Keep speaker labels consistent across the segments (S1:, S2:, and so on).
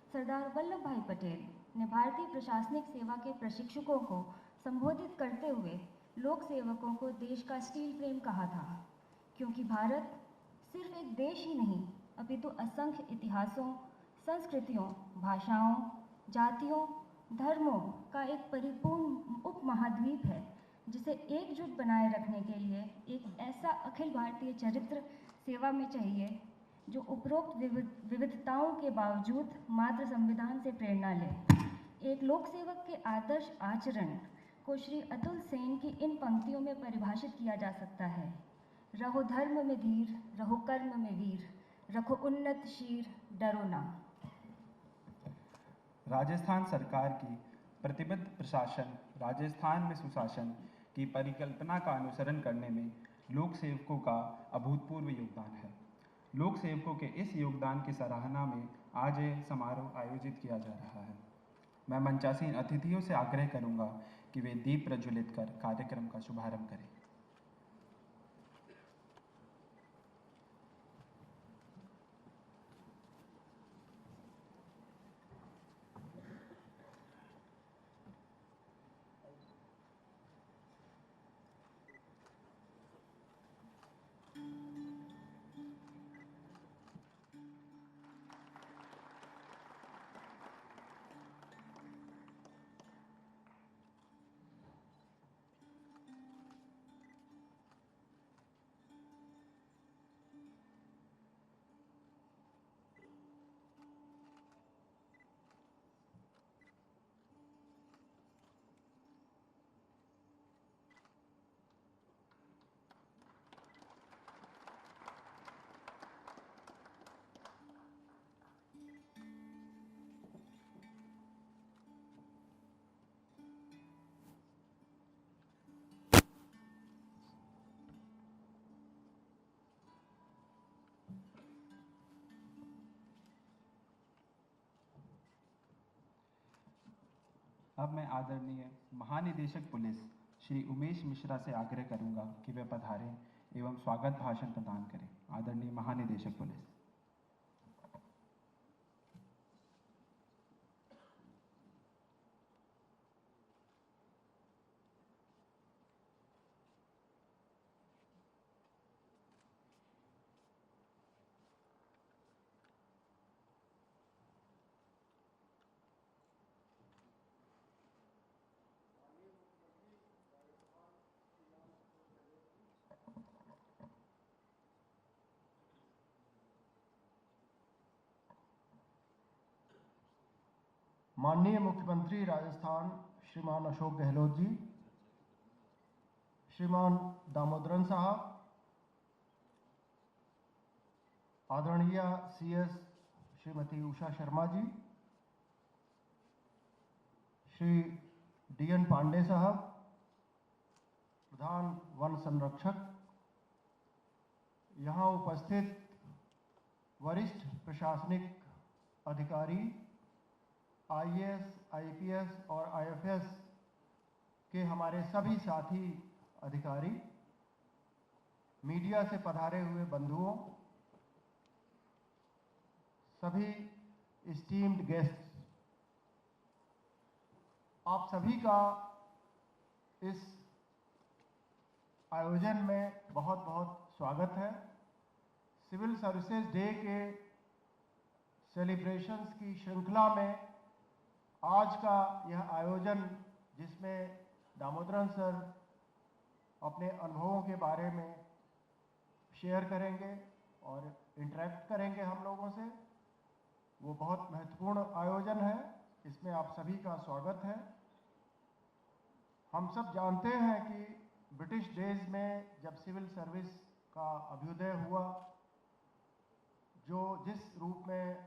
S1: सरदार वल्लभ भाई पटेल ने भारतीय प्रशासनिक सेवा के प्रशिक्षकों को संबोधित करते हुए लोक सेवकों को देश का स्टील फ्रेम कहा था, क्योंकि भारत सिर्फ एक देश ही नहीं अपितु असंख्य इतिहासों, संस्कृतियों, भाषाओं, जातियों, धर्मों का एक परिपूर्ण उपमहाद्वीप है, जिसे एकजुट बनाए रखने के लिए एक ऐसा अखिल भारतीय चरित्र सेवा में चाहिए जो उपरोक्त विविधताओं के बावजूद मात्र संविधान से प्रेरणा ले। एक लोक सेवक के आदर्श आचरण को श्री अतुल सेन की इन पंक्तियों में परिभाषित किया जा सकता है। रहो धर्म में धीर, रहो कर्म में वीर, रखो उन्नत शीर, डरो ना।
S2: राजस्थान सरकार की प्रतिबद्ध प्रशासन राजस्थान में सुशासन की परिकल्पना का अनुसरण करने में लोक सेवकों का अभूतपूर्व योगदान है। लोक सेवकों के इस योगदान की सराहना में आज यह समारोह आयोजित किया जा रहा है। मैं मंचासीन अतिथियों से आग्रह करूंगा कि वे दीप प्रज्वलित कर कार्यक्रम का शुभारंभ करें। अब मैं आदरणीय महानिदेशक पुलिस श्री उमेश मिश्रा से आग्रह करूंगा कि वे पधारें एवं स्वागत भाषण प्रदान करें। आदरणीय महानिदेशक पुलिस।
S3: माननीय मुख्यमंत्री राजस्थान श्रीमान अशोक गहलोत जी, श्रीमान दामोदरन साहब, आदरणीय CS श्रीमती उषा शर्मा जी, श्री DN पांडे साहब, प्रधान वन संरक्षक, यहाँ उपस्थित वरिष्ठ प्रशासनिक अधिकारी, IAS, IPS और IFS के हमारे सभी साथी अधिकारी, मीडिया से पधारे हुए बंधुओं, सभी एस्टीम्ड गेस्ट्स, आप सभी का इस आयोजन में बहुत बहुत स्वागत है। सिविल सर्विसेज डे के सेलिब्रेशंस की श्रृंखला में आज का यह आयोजन, जिसमें दामोदरन सर अपने अनुभवों के बारे में शेयर करेंगे और इंटरेक्ट करेंगे हम लोगों से, वो बहुत महत्वपूर्ण आयोजन है। इसमें आप सभी का स्वागत है। हम सब जानते हैं कि ब्रिटिश डेज में जब सिविल सर्विस का अभ्युदय हुआ, जिस रूप में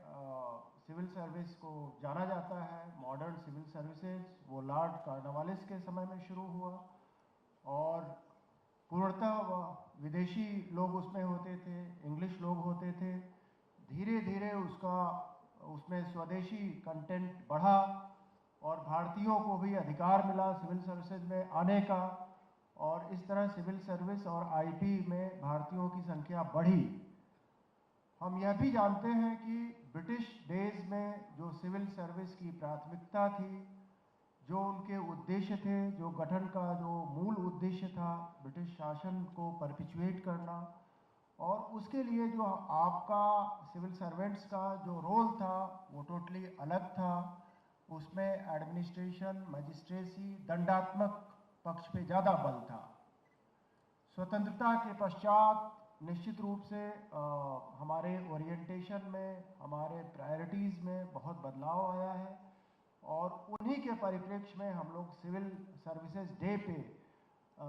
S3: सिविल सर्विस को जाना जाता है, मॉडर्न सिविल सर्विसेज, वो लॉर्ड कॉर्नवालिस के समय में शुरू हुआ और पूर्णतः विदेशी लोग उसमें होते थे, इंग्लिश लोग होते थे। धीरे धीरे उसमें स्वदेशी कंटेंट बढ़ा और भारतीयों को भी अधिकार मिला सिविल सर्विसेज में आने का, और इस तरह सिविल सर्विस और IP में भारतीयों की संख्या बढ़ी। हम यह भी जानते हैं कि ब्रिटिश डेज में जो सिविल सर्विस की प्राथमिकता थी, जो उनके उद्देश्य थे, जो गठन का जो मूल उद्देश्य था ब्रिटिश शासन को परपिचुएट करना, और उसके लिए जो आपका सिविल सर्वेंट्स का जो रोल था वो टोटली अलग था। उसमें एडमिनिस्ट्रेशन, मजिस्ट्रेसी, दंडात्मक पक्ष पे ज़्यादा बल था। स्वतंत्रता के पश्चात निश्चित रूप से हमारे ओरिएंटेशन में, हमारे प्रायोरिटीज़ में बहुत बदलाव आया है, और उन्हीं के परिप्रेक्ष्य में हम लोग सिविल सर्विसेज डे पे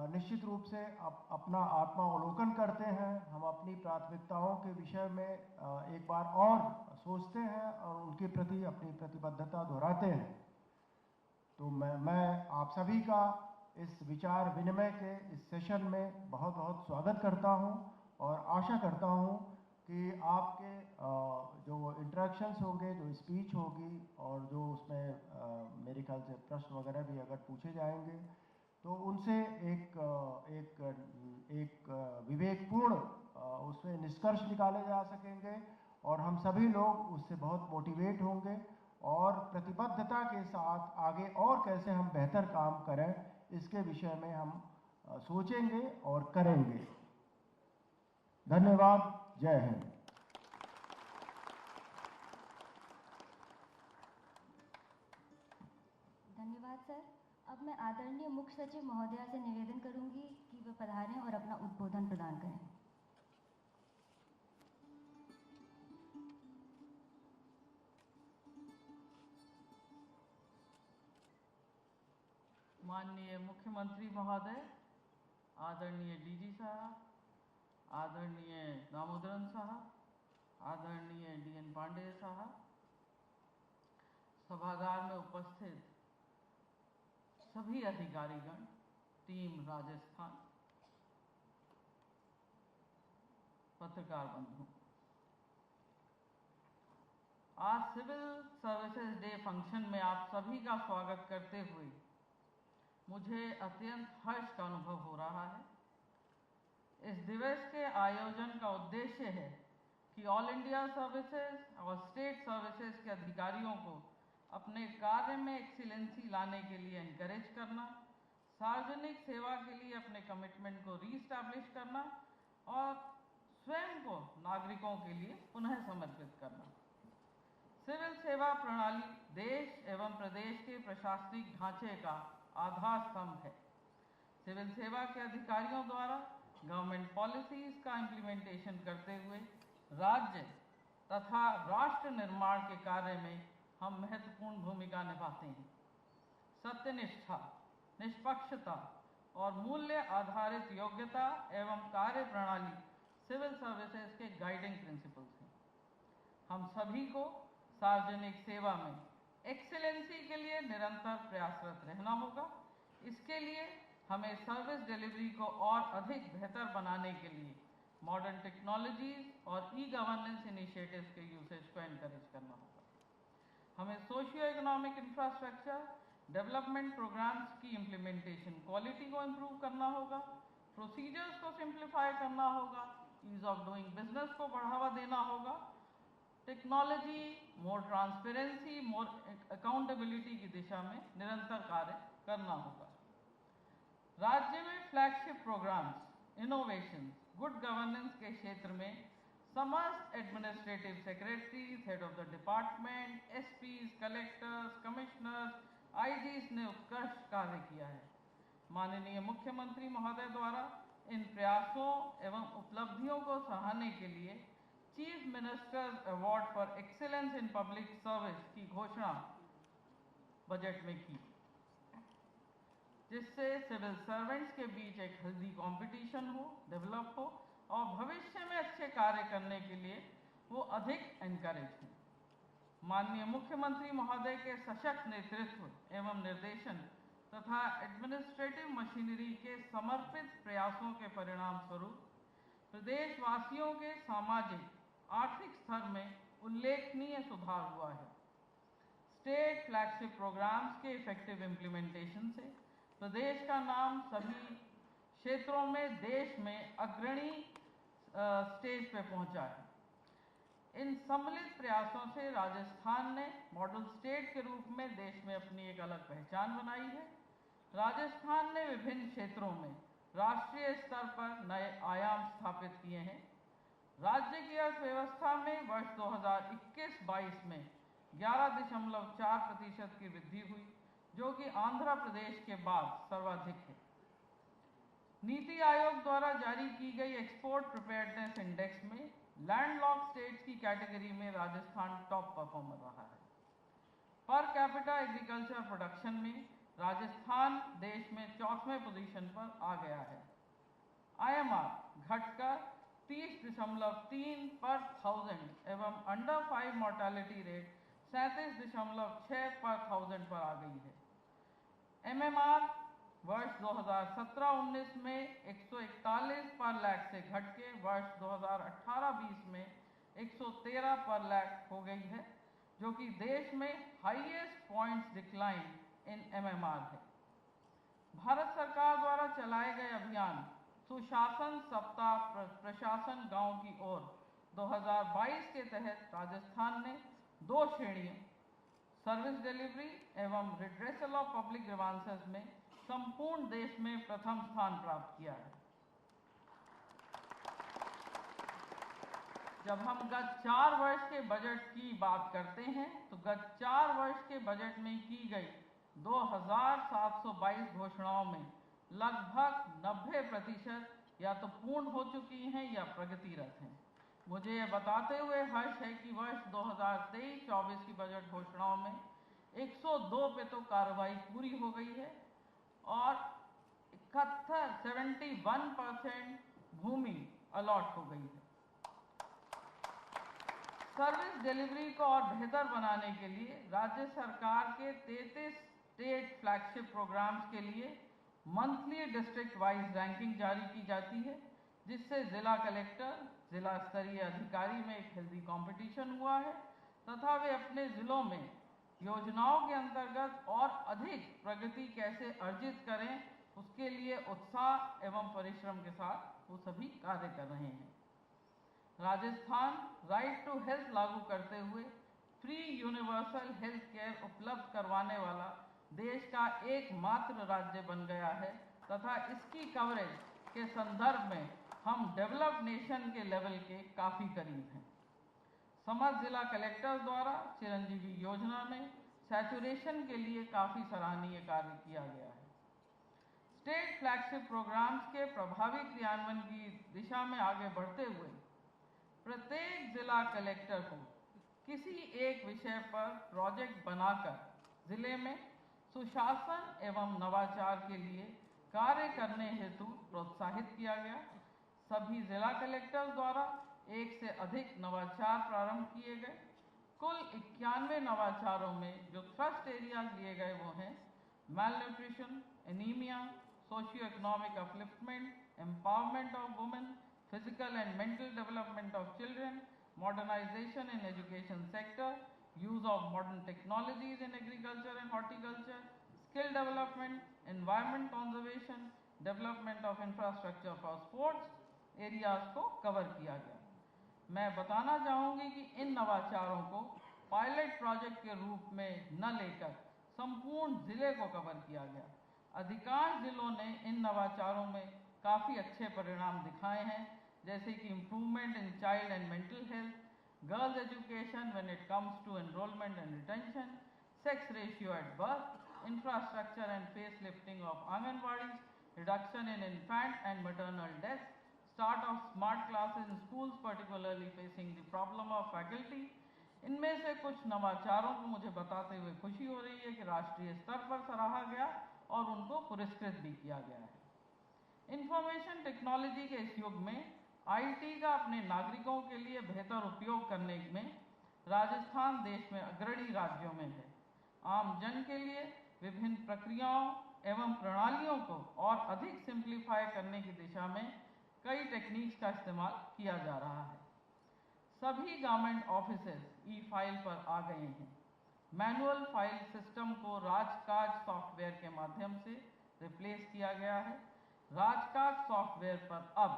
S3: निश्चित रूप से अपना आत्मावलोकन करते हैं। हम अपनी प्राथमिकताओं के विषय में एक बार और सोचते हैं और उनके प्रति अपनी प्रतिबद्धता दोहराते हैं। तो मैं आप सभी का इस विचार विनिमय के इस सेशन में बहुत बहुत स्वागत करता हूं, और आशा करता हूं कि आपके जो इंटरेक्शंस होंगे, जो स्पीच होगी, और जो उसमें मेरे ख्याल से प्रश्न वगैरह भी अगर पूछे जाएंगे, तो उनसे एक विवेकपूर्ण उसमें निष्कर्ष निकाले जा सकेंगे, और हम सभी लोग उससे बहुत मोटिवेट होंगे, और प्रतिबद्धता के साथ आगे और कैसे हम बेहतर काम करें इसके विषय में हम सोचेंगे और करेंगे। धन्यवाद। जय हिंद।
S1: धन्यवाद सर। अब मैं आदरणीय मुख्य सचिव महोदया से निवेदन करूंगी कि वे पधारें और अपना उद्बोधन प्रदान करें।
S4: माननीय मुख्यमंत्री महोदय, आदरणीय डीजी साहब, आदरणीय दामोदरन साहब, आदरणीय डीएन पांडे साहब, सभागार में उपस्थित सभी अधिकारीगण, टीम राजस्थान, पत्रकार बंधु, आज सिविल सर्विसेज डे फंक्शन में आप सभी का स्वागत करते हुए मुझे अत्यंत हर्ष का अनुभव हो रहा है। इस दिवस के आयोजन का उद्देश्य है कि ऑल इंडिया सर्विसेज और स्टेट सर्विसेज के अधिकारियों को अपने कार्य में एक्सीलेंसी लाने के लिए एनकरेज करना, सार्वजनिक सेवा के लिए अपने कमिटमेंट को रीस्टैब्लिश करना और स्वयं को नागरिकों के लिए पुनः समर्पित करना। सिविल सेवा प्रणाली देश एवं प्रदेश के प्रशासनिक ढांचे का आधार स्तंभ है। सिविल सेवा के अधिकारियों द्वारा गवर्नमेंट पॉलिसीज का इम्प्लीमेंटेशन करते हुए राज्य तथा राष्ट्र निर्माण के कार्य में हम महत्वपूर्ण भूमिका निभाते हैं। सत्यनिष्ठा, निष्पक्षता और मूल्य आधारित योग्यता एवं कार्य प्रणाली सिविल सर्विसेज के गाइडिंग प्रिंसिपल्स हैं। हम सभी को सार्वजनिक सेवा में एक्सीलेंसी के लिए निरंतर प्रयासरत रहना होगा। इसके लिए हमें सर्विस डिलीवरी को और अधिक बेहतर बनाने के लिए मॉडर्न टेक्नोलॉजीज और ई गवर्नेंस इनिशिएटिव्स के यूसेज को एनकरेज करना होगा। हमें socio economic infrastructure development programmes की इम्प्लीमेंटेशन क्वालिटी को इम्प्रूव करना होगा, प्रोसीजर्स को सिंप्लीफाई करना होगा, ईज ऑफ डूइंग बिजनेस को बढ़ावा देना होगा, technology, more transparency, more accountability की दिशा में निरंतर कार्य करना होगा। राज्य में flagship programmes, innovation, good governance के क्षेत्र में समस्त administrative secretaries, head of the department, SPs, collectors, commissioners, IGs ने उत्कृष्ट कार्य किया है। माननीय मुख्यमंत्री महोदय द्वारा इन प्रयासों एवं उपलब्धियों को सराहने के लिए chief ministers award for excellence in public service की घोषणा बजट में की, जिससे सिविल सर्वेंट्स के बीच एक हेल्दी कंपटीशन हो, डेवलप हो और भविष्य में अच्छे कार्य करने के लिए वो अधिक एनकरेज हो। माननीय मुख्यमंत्री महोदय के सशक्त नेतृत्व एवं निर्देशन तथा एडमिनिस्ट्रेटिव मशीनरी के समर्पित प्रयासों के परिणाम स्वरूप प्रदेशवासियों के सामाजिक आर्थिक स्तर में उल्लेखनीय सुधार हुआ है। स्टेट फ्लैगशिप प्रोग्राम्स के इफेक्टिव इम्प्लीमेंटेशन से प्रदेश का नाम सभी क्षेत्रों में देश में अग्रणी स्टेज पे पहुंचा है। इन सम्मिलित प्रयासों से राजस्थान ने मॉडल स्टेट के रूप में देश में अपनी एक अलग पहचान बनाई है। राजस्थान ने विभिन्न क्षेत्रों में राष्ट्रीय स्तर पर नए आयाम स्थापित किए हैं। राज्य की अर्थव्यवस्था में वर्ष 2021-22 में 11.4% की वृद्धि हुई, जो कि आंध्र प्रदेश के बाद सर्वाधिक है। नीति आयोग द्वारा जारी की गई एक्सपोर्ट प्रिपेयर्डनेस इंडेक्स में लैंडलॉक्ड स्टेट्स की कैटेगरी में राजस्थान टॉप परफॉर्मर रहा है। पर कैपिटा एग्रीकल्चर प्रोडक्शन में राजस्थान देश में 4वें पोजीशन पर आ गया है। IMR घटकर 30.3 पर 1000 एवं अंडर 5 मोर्टालिटी रेट 37.6 पर 1000 पर आ गई है। MMR वर्ष 2017-19 में 141 पर लाख से घट के वर्ष 2018-20 में 113 पर लाख हो गई है, जो कि देश में highest points decline in MMR है। भारत सरकार द्वारा चलाए गए अभियान सुशासन सप्ताह प्रशासन गांव की ओर 2022 के तहत राजस्थान ने 2 श्रेणियों सर्विस डिलीवरी एवं रिड्रेसल ऑफ पब्लिक ग्रीवांसेस में संपूर्ण देश में प्रथम स्थान प्राप्त किया है। जब हम गत 4 वर्ष के बजट की बात करते हैं तो गत 4 वर्ष के बजट में की गई 2722 घोषणाओं में लगभग 90% या तो पूर्ण हो चुकी हैं या प्रगतिरत हैं। मुझे यह बताते हुए हर्ष है कि वर्ष 2023-24 की बजट घोषणाओं में 102 पे तो कार्रवाई पूरी हो गई है और 71% भूमि अलॉट हो गई है। सर्विस डिलीवरी को और बेहतर बनाने के लिए राज्य सरकार के 33 स्टेट फ्लैगशिप प्रोग्राम्स के लिए मंथली डिस्ट्रिक्ट वाइज रैंकिंग जारी की जाती है, जिससे जिला कलेक्टर जिला स्तरीय अधिकारी में एक हेल्दी कंपटीशन हुआ है तथा वे अपने जिलों में योजनाओं के अंतर्गत और अधिक प्रगति कैसे अर्जित करें उसके लिए उत्साह एवं परिश्रम के साथ वो सभी कार्य कर रहे हैं। राजस्थान राइट टू हेल्थ लागू करते हुए फ्री यूनिवर्सल हेल्थ केयर उपलब्ध करवाने वाला देश का एकमात्र राज्य बन गया है तथा इसकी कवरेज के संदर्भ में हम डेवलप्ड नेशन के लेवल के काफ़ी करीब हैं। समस्त जिला कलेक्टर द्वारा चिरंजीवी योजना में सैचुरेशन के लिए काफ़ी सराहनीय कार्य किया गया है। स्टेट फ्लैगशिप प्रोग्राम्स के प्रभावी क्रियान्वयन की दिशा में आगे बढ़ते हुए प्रत्येक जिला कलेक्टर को किसी एक विषय पर प्रोजेक्ट बनाकर जिले में सुशासन एवं नवाचार के लिए कार्य करने हेतु प्रोत्साहित किया गया। सभी जिला कलेक्टर द्वारा 1 से अधिक नवाचार प्रारंभ किए गए। कुल 91 नवाचारों में जो थ्रस्ट एरियाज लिए गए वो हैं malnutrition, anaemia, socio economic upliftment, empowerment of women, physical and mental development of children, modernization in education sector, use of modern technologies in agriculture and horticulture, skill development, environment conservation, development of infrastructure for sports areas को cover किया गया। मैं बताना चाहूँगी कि इन नवाचारों को pilot project के रूप में न लेकर संपूर्ण जिले को कवर किया गया। अधिकांश जिलों ने इन नवाचारों में काफ़ी अच्छे परिणाम दिखाए हैं, जैसे कि improvement in child and mental health, girls education when it comes to enrolment and retention, sex ratio at birth, infrastructure and face lifting of anganwadis, reduction in infant and maternal death, start of smart classes in schools particularly facing the problem of faculty. इनमें से कुछ नवाचारों को मुझे बताते हुए खुशी हो रही है कि राष्ट्रीय स्तर पर सराहा गया और उनको पुरस्कृत भी किया गया है। इंफॉर्मेशन टेक्नोलॉजी के इस युग में IT का अपने नागरिकों के लिए बेहतर उपयोग करने में राजस्थान देश में अग्रणी राज्यों में है। आम जन के लिए विभिन्न प्रक्रियाओं एवं प्रणालियों को और अधिक सिंप्लीफाई करने की दिशा में कई टेक्निक्स का इस्तेमाल किया जा रहा है। सभी गवर्नमेंट ऑफिसेज ई-फाइल पर आ गए हैं। मैनुअल फाइल सिस्टम को राजकाज सॉफ्टवेयर के माध्यम से रिप्लेस किया गया है। राजकाज सॉफ्टवेयर पर अब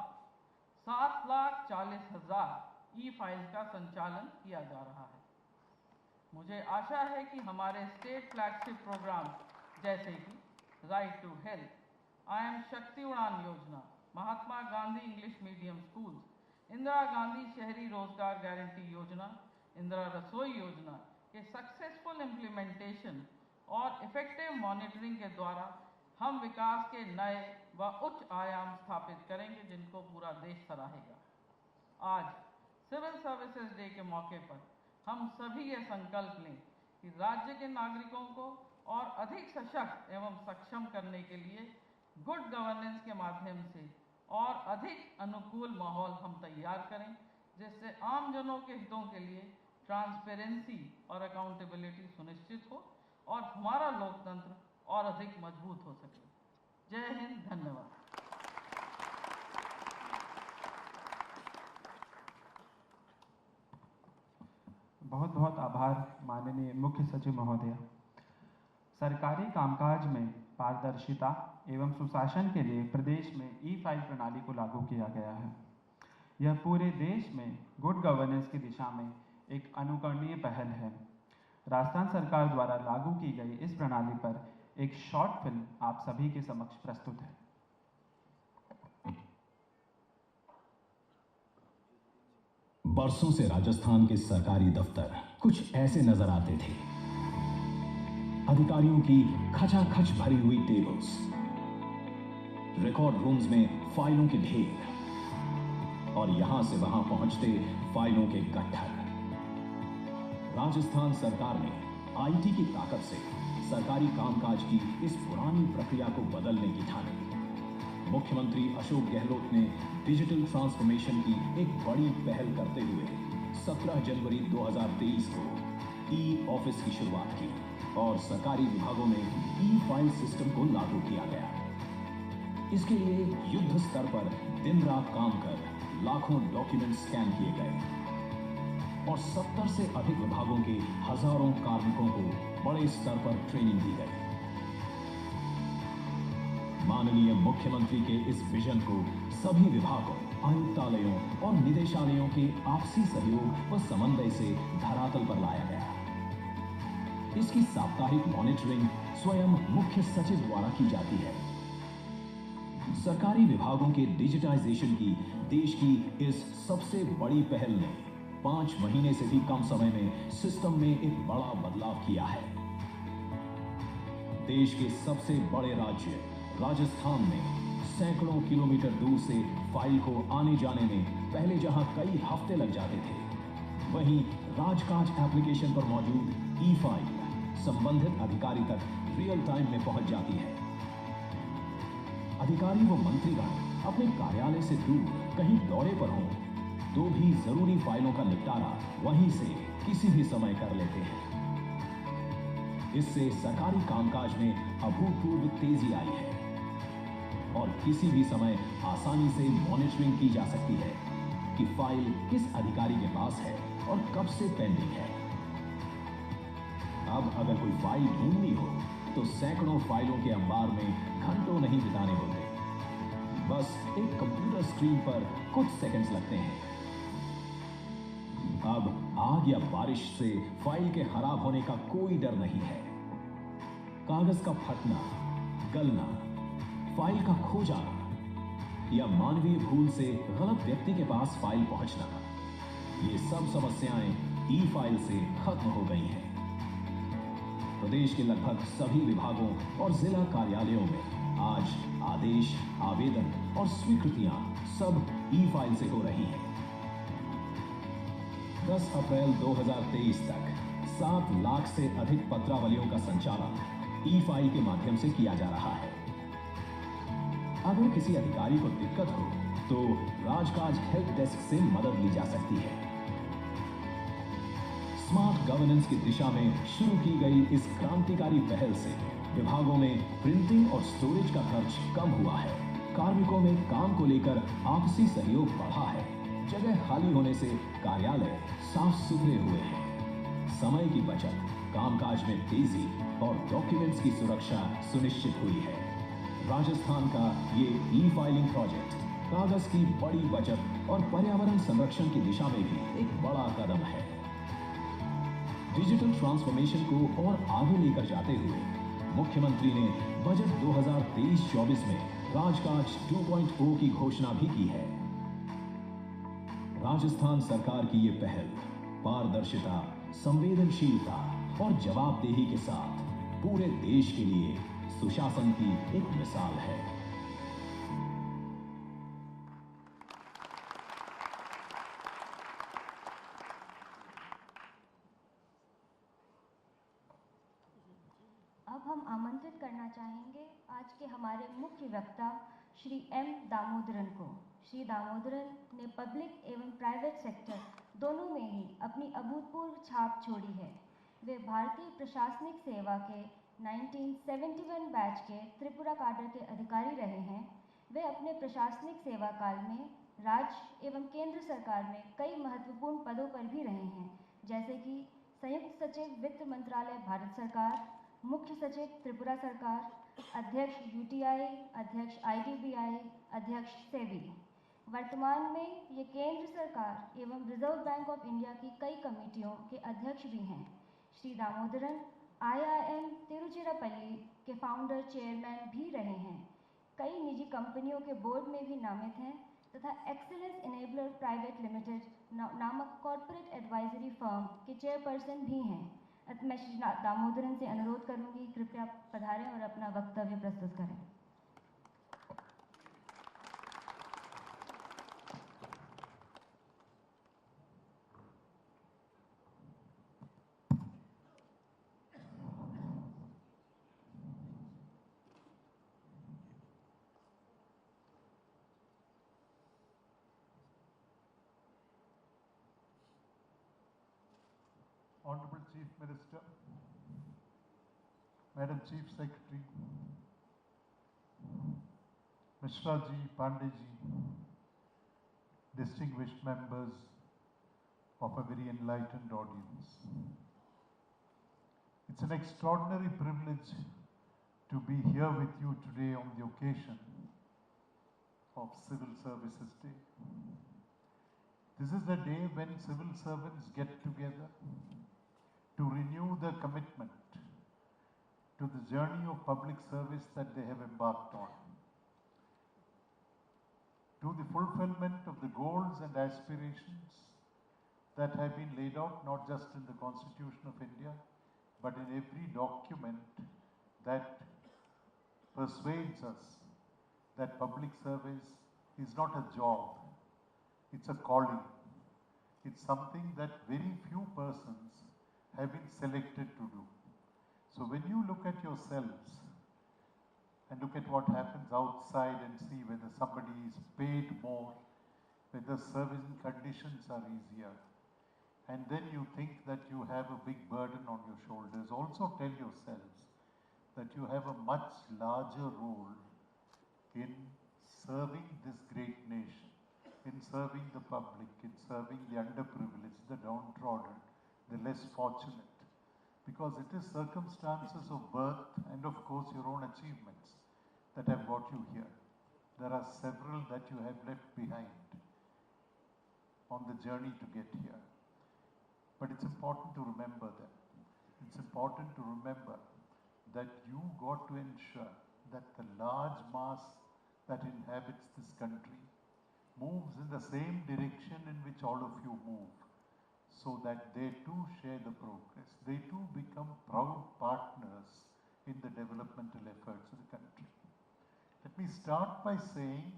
S4: 7,40,000 ई फाइल्स का संचालन किया जा रहा है। मुझे आशा है कि हमारे स्टेट फ्लैगशिप प्रोग्राम जैसे कि right to health, IIM Shakti Udaan Yojana, Mahatma Gandhi English medium schools, Indira Gandhi Shahri Rozgar guarantee Yojana, Indira Rasoi Yojana के सक्सेसफुल इम्प्लीमेंटेशन और इफेक्टिव मॉनिटरिंग के द्वारा हम विकास के नए व उच्च आयाम स्थापित करेंगे जिनको पूरा देश सराहेगा। आज सिविल सर्विसेज डे के मौके पर हम सभी ये संकल्प लें कि राज्य के नागरिकों को और अधिक सशक्त एवं सक्षम करने के लिए गुड गवर्नेंस के माध्यम से और अधिक अनुकूल माहौल हम तैयार करें, जिससे आम जनों के हितों के लिए ट्रांसपेरेंसी और अकाउंटेबिलिटी सुनिश्चित हो और हमारा लोकतंत्र और अधिक मजबूत हो सके। जय हिंद, धन्यवाद।
S2: बहुत बहुत आभार माननीय मुख्य सचिव महोदय। सरकारी कामकाज में पारदर्शिता एवं सुशासन के लिए प्रदेश में ई-फाइल प्रणाली को लागू किया गया है। यह पूरे देश में गुड गवर्नेंस की दिशा में एक अनुकरणीय पहल है। राजस्थान सरकार द्वारा लागू की गई इस प्रणाली पर एक शॉर्ट फिल्म आप सभी के समक्ष प्रस्तुत है।
S5: बरसों से राजस्थान के सरकारी दफ्तर कुछ ऐसे नजर आते थे। अधिकारियों की खचाखच भरी हुई टेबल्स, रिकॉर्ड रूम्स में फाइलों के ढेर और यहां से वहां पहुंचते फाइलों के गट्ठर। राजस्थान सरकार ने आईटी की ताकत से सरकारी कामकाज की इस पुरानी प्रक्रिया को बदलने की ठानी। मुख्यमंत्री अशोक गहलोत ने डिजिटल ट्रांसफॉर्मेशन की एक बड़ी पहल करते हुए 17 जनवरी 2023 को ई-ऑफिस की शुरुआत की और सरकारी विभागों में ई-फाइल सिस्टम को लागू किया गया। इसके लिए युद्ध स्तर पर दिन रात काम कर लाखों डॉक्यूमेंट स्कैन किए गए और 70 से अधिक विभागों के हजारों कार्मिकों को बड़े स्तर पर ट्रेनिंग दी गई। माननीय मुख्यमंत्री के इस विजन को सभी विभागों, आयुक्तालयों और निदेशालयों के आपसी सहयोग व समन्वय से धरातल पर लाया गया। इसकी साप्ताहिक मॉनिटरिंग स्वयं मुख्य सचिव द्वारा की जाती है। सरकारी विभागों के डिजिटाइजेशन की देश की इस सबसे बड़ी पहल ने 5 महीने से भी कम समय में सिस्टम में एक बड़ा बदलाव किया है। देश के सबसे बड़े राज्य राजस्थान में सैकड़ों किलोमीटर दूर से फाइल को आने जाने में पहले जहां कई हफ्ते लग जाते थे, वहीं राजकाज एप्लीकेशन पर मौजूद ई-फाइल संबंधित अधिकारी तक रियल टाइम में पहुंच जाती है। अधिकारी व मंत्रीगण अपने कार्यालय से दूर कहीं दौरे पर हों तो भी जरूरी फाइलों का निपटारा वहीं से किसी भी समय कर लेते हैं। इससे सरकारी कामकाज में अभूतपूर्व तेजी आई है और किसी भी समय आसानी से मॉनिटरिंग की जा सकती है कि फाइल किस अधिकारी के पास है और कब से पेंडिंग है। अब अगर कोई फाइल ढूंढनी हो तो सैकड़ों फाइलों के अंबार में घंटों नहीं बिताने होते, बस एक कंप्यूटर स्क्रीन पर कुछ सेकंड्स लगते हैं। अब आग या बारिश से फाइल के खराब होने का कोई डर नहीं है। कागज का फटना, गलना, फाइल का खो जाना या मानवीय भूल से गलत व्यक्ति के पास फाइल पहुंचना, ये सब समस्याएं ई-फाइल से खत्म हो गई हैं। प्रदेश के लगभग सभी विभागों और जिला कार्यालयों में आज आदेश, आवेदन और स्वीकृतियां सब ई-फाइल से हो रही हैं। 10 अप्रैल 2023 तक 7 लाख से अधिक पत्रावलियों का संचालन ई-फाइल के माध्यम से किया जा रहा है। अगर किसी अधिकारी को दिक्कत हो तो राजकाज हेल्प डेस्क से मदद ली जा सकती है। स्मार्ट गवर्नेंस की दिशा में शुरू की गई इस क्रांतिकारी पहल से विभागों में प्रिंटिंग और स्टोरेज का खर्च कम हुआ है। कार्मिकों में काम को लेकर आपसी सहयोग बढ़ा है। जगह खाली होने से कार्यालय साफ सुथरे हुए हैं। समय की बचत, कामकाज में तेजी और डॉक्यूमेंट्स की सुरक्षा सुनिश्चित हुई है। राजस्थान का ये ई-फाइलिंग प्रोजेक्ट कागज की बड़ी बचत और पर्यावरण संरक्षण की दिशा में भी एक बड़ा कदम है। डिजिटल ट्रांसफॉर्मेशन को और आगे लेकर जाते हुए मुख्यमंत्री ने बजट 2023-24 में राजकाज 2.0 की घोषणा भी की है। राजस्थान सरकार की ये पहल पारदर्शिता, संवेदनशीलता और जवाबदेही के साथ पूरे देश के लिए सुशासन की एक मिसाल है।
S1: अब हम आमंत्रित करना चाहेंगे आज के हमारे मुख्य वक्ता श्री एम दामोदरन को। श्री दामोदरन ने पब्लिक एवं प्राइवेट सेक्टर दोनों में ही अपनी अभूतपूर्व छाप छोड़ी है। वे भारतीय प्रशासनिक सेवा के 1971 बैच के त्रिपुरा काडर के अधिकारी रहे हैं। वे अपने प्रशासनिक सेवा काल में राज्य एवं केंद्र सरकार में कई महत्वपूर्ण पदों पर भी रहे हैं, जैसे कि संयुक्त सचिव वित्त मंत्रालय भारत सरकार, मुख्य सचिव त्रिपुरा सरकार, अध्यक्ष यूटीआई, अध्यक्ष आईडीबीआई, अध्यक्ष सेबी। वर्तमान में ये केंद्र सरकार एवं रिजर्व बैंक ऑफ इंडिया की कई कमेटियों के अध्यक्ष भी हैं। श्री दामोदरन IIM तिरुचिरापल्ली के फाउंडर चेयरमैन भी रहे हैं। कई निजी कंपनियों के बोर्ड में भी नामित हैं तथा एक्सीलेंस इनेबलर प्राइवेट लिमिटेड नामक कॉरपोरेट एडवाइजरी फर्म के चेयरपर्सन भी हैं। मैं श्री दामोदरन से अनुरोध करूंगी कृपया पधारें और अपना वक्तव्य प्रस्तुत करें।
S6: Honorable Chief Minister, Madam Chief Secretary, Mishra ji, Pandey ji, distinguished members of a very enlightened audience. It's an extraordinary privilege to be here with you today on the occasion of Civil Services Day. This is the day when civil servants get together to renew their commitment to the journey of public service that they have embarked on, to the fulfillment of the goals and aspirations that have been laid out not just in the Constitution of India, but in every document that persuades us that public service is not a job, it's a calling. It's something that very few persons have been selected to do. So when you look at yourselves and look at what happens outside and see whether somebody is paid more, whether service conditions are easier, and then you think that you have a big burden on your shoulders, also tell yourselves that you have a much larger role in serving this great nation, in serving the public, in serving the underprivileged, the downtrodden, the less fortunate, because it is circumstances of birth and of course your own achievements that have got you here. There are several that you have left behind on the journey to get here. But it's important to remember that. It's important to remember that you got to ensure that the large mass that inhabits this country moves in the same direction in which all of you move, so that they too share the progress. They too become proud partners in the developmental efforts of the country. Let me start by saying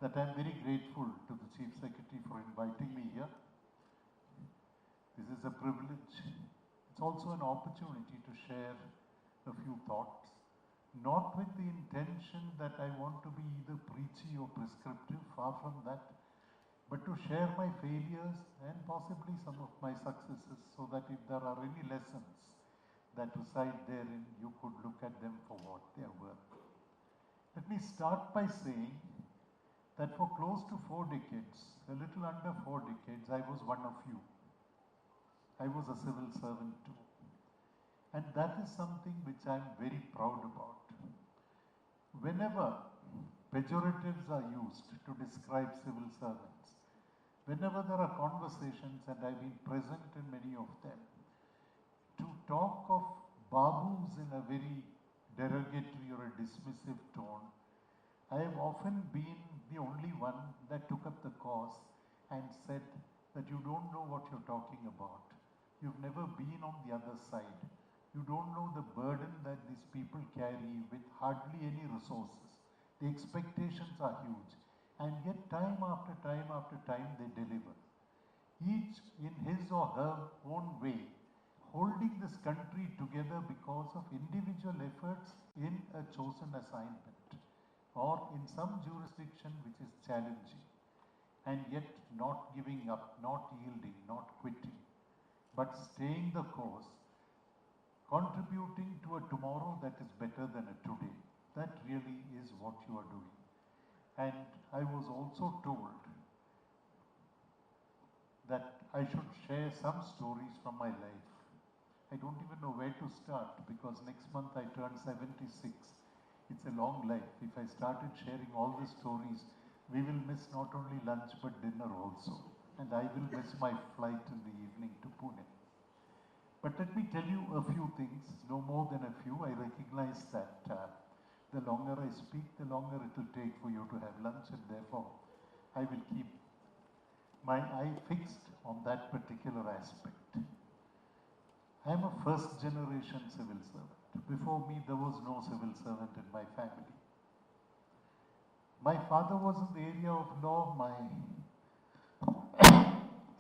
S6: that I am very grateful to the Chief Secretary for inviting me here. This is a privilege. It's also an opportunity to share a few thoughts, not with the intention that I want to be either preachy or prescriptive, far from that, but to share my failures and possibly some of my successes, so that if there are any lessons that reside therein, you could look at them for what they are worth. Let me start by saying that for close to 4 decades, a little under 4 decades, I was one of you. I was a civil servant too. And that is something which I am very proud about. Whenever pejoratives are used to describe civil servants. Whenever there are conversations, and I've been present in many of them, to talk of babus in a very derogatory or a dismissive tone, I have often been the only one that took up the cause and said that you don't know what you're talking about. You've never been on the other side. You don't know the burden that these people carry with hardly any resources. The expectations are huge, and yet time after time after time they deliver. Each in his or her own way, holding this country together because of individual efforts in a chosen assignment or in some jurisdiction which is challenging, and yet not giving up, not yielding, not quitting, but staying the course, contributing to a tomorrow that is better than a today. That really is what you are doing. And I was also told that I should share some stories from my life. I don't even know where to start because next month I turn 76. It's a long life. If I started sharing all the stories, we will miss not only lunch but dinner also. And I will miss my flight in the evening to Pune. But let me tell you a few things, no more than a few. I recognize that the longer I speak, the longer it will take for you to have lunch, and therefore I will keep my eye fixed on that particular aspect. I am a first generation civil servant. Before me, there was no civil servant in my family. My father was in the area of law, my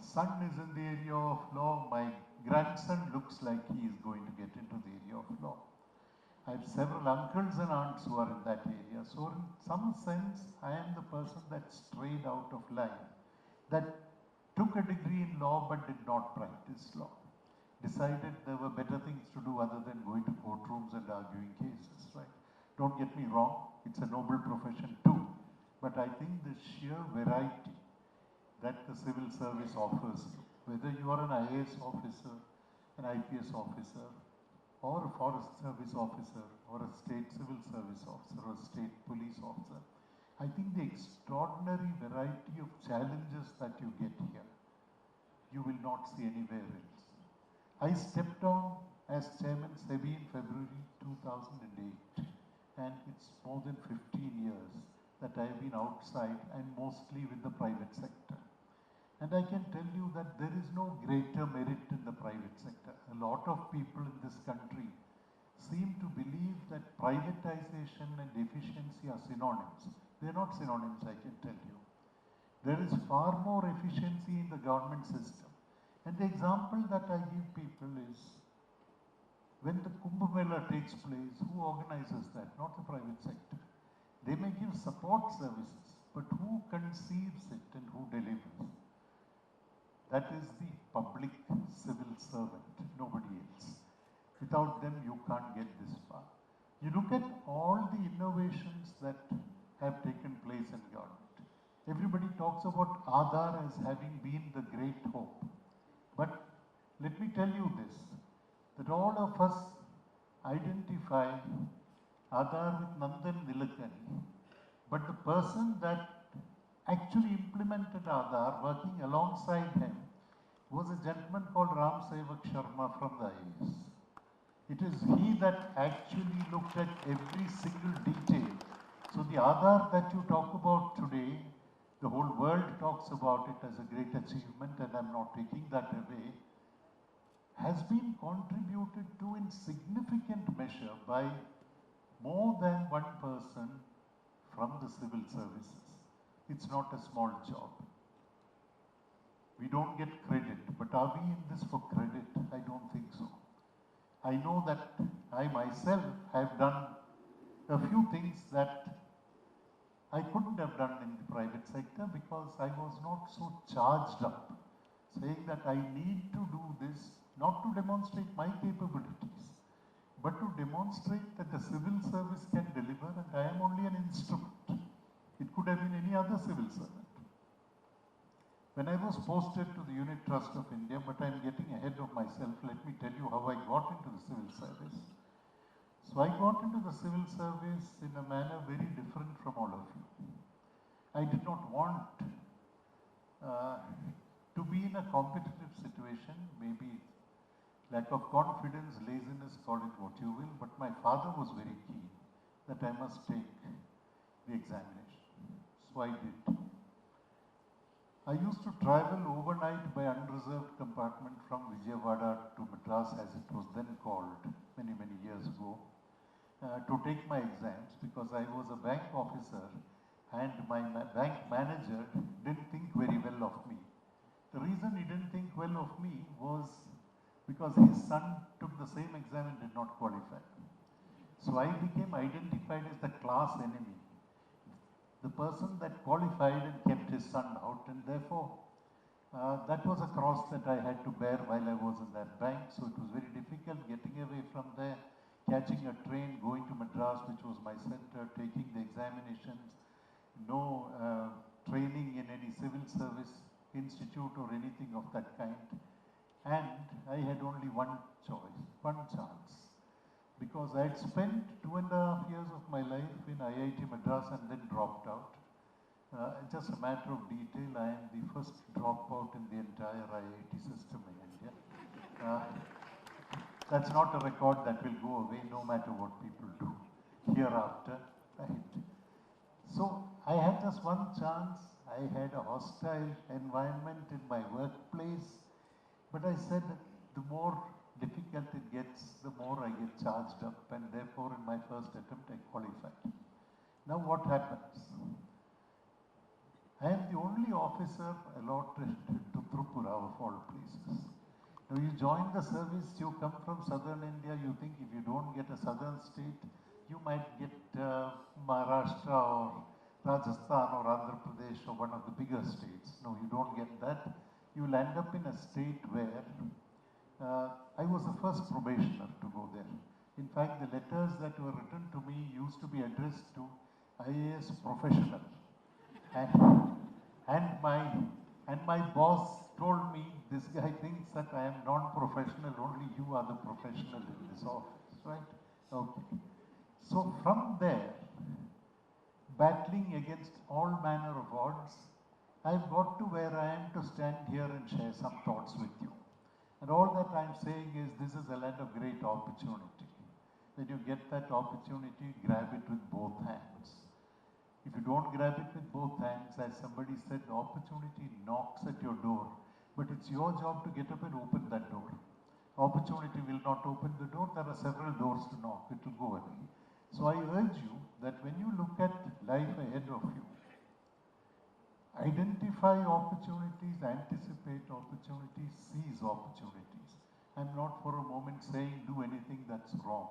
S6: son is in the area of law, my grandson looks like he is going to get into the area of law. I have several uncles and aunts who are in that area. So in some sense, I am the person that strayed out of line, that took a degree in law but did not practice law. Decided there were better things to do other than going to courtrooms and arguing cases, right? Don't get me wrong, it's a noble profession too. But I think the sheer variety that the civil service offers you, whether you are an IAS officer, an IPS officer, or a forest service officer, or a state civil service officer, or a state police officer, I think the extraordinary variety of challenges that you get here, you will not see anywhere else. I stepped on as Chairman SEBI in February 2008, and it's more than 15 years that I've been outside and mostly with the private sector. And I can tell you that there is no greater merit in the private sector. A lot of people in this country seem to believe that privatization and efficiency are synonyms. They're not synonyms, I can tell you. There is far more efficiency in the government system. And the example that I give people is, when the Kumbh Mela takes place, who organizes that? Not the private sector. They may give support services, but who conceives it and who delivers? That is the public civil servant, nobody else. Without them, you can't get this far. You look at all the innovations that have taken place in government. Everybody talks about Aadhaar as having been the great hope. But let me tell you this, that all of us identify Aadhaar with Nandan Nilekani, but the person that actually implemented Aadhaar, working alongside him, was a gentleman called Ram Sevak Sharma from the IAS. It is he that actually looked at every single detail. So the Aadhaar that you talk about today, the whole world talks about it as a great achievement, and I'm not taking that away, has been contributed to in significant measure by more than one person from the civil services. It's not a small job. We don't get credit, but are we in this for credit? I don't think so. I know that I myself have done a few things that I couldn't have done in the private sector because I was not so charged up, saying that I need to do this, not to demonstrate my capabilities, but to demonstrate that the civil service can deliver, and I am only an instrument. It could have been any other civil servant. When I was posted to the Unit Trust of India, but I am getting ahead of myself, let me tell you how I got into the civil service. So I got into the civil service in a manner very different from all of you. I did not want to be in a competitive situation, maybe lack of confidence, laziness, call it what you will, but my father was very keen that I must take the examination. So I did. I used to travel overnight by unreserved compartment from Vijayawada to Madras, as it was then called many, many years ago, to take my exams, because I was a bank officer and my bank manager didn't think very well of me. The reason he didn't think well of me was because his son took the same exam and did not qualify. So I became identified as the class enemy, the person that qualified and kept his son out, and therefore that was a cross that I had to bear while I was in that bank. So it was very difficult getting away from there, catching a train, going to Madras, which was my center, taking the examinations, no training in any civil service institute or anything of that kind. And I had only one choice, one chance, because I had spent 2.5 years of my life in IIT Madras and then dropped out. Just a matter of detail, I am the first dropout in the entire IIT system in India. That's not a record that will go away no matter what people do hereafter. Right? So I had just one chance. I had a hostile environment in my workplace, but I said that the more difficult it gets, the more I get charged up, and therefore in my first attempt I qualified. Now what happens? I am the only officer allotted to Tripura of all places. Now you join the service, you come from southern India, you think if you don't get a southern state, you might get Maharashtra or Rajasthan or Andhra Pradesh or one of the bigger states. No, you don't get that. You will end up in a state where I was the first probationer to go there. In fact, the letters that were written to me used to be addressed to IAS professional. And my boss told me, this guy thinks that I am non-professional, only you are the professional in this office, right? Okay. So from there, battling against all manner of odds, I've got to where I am to stand here and share some thoughts with you. And all that I'm saying is this is a land of great opportunity. When you get that opportunity, grab it with both hands. If you don't grab it with both hands, as somebody said, the opportunity knocks at your door, but it's your job to get up and open that door. Opportunity will not open the door. There are several doors to knock. It will go away. So I urge you that when you look at life ahead of you, identify opportunities, anticipate opportunities, seize opportunities. I'm not for a moment saying do anything that's wrong,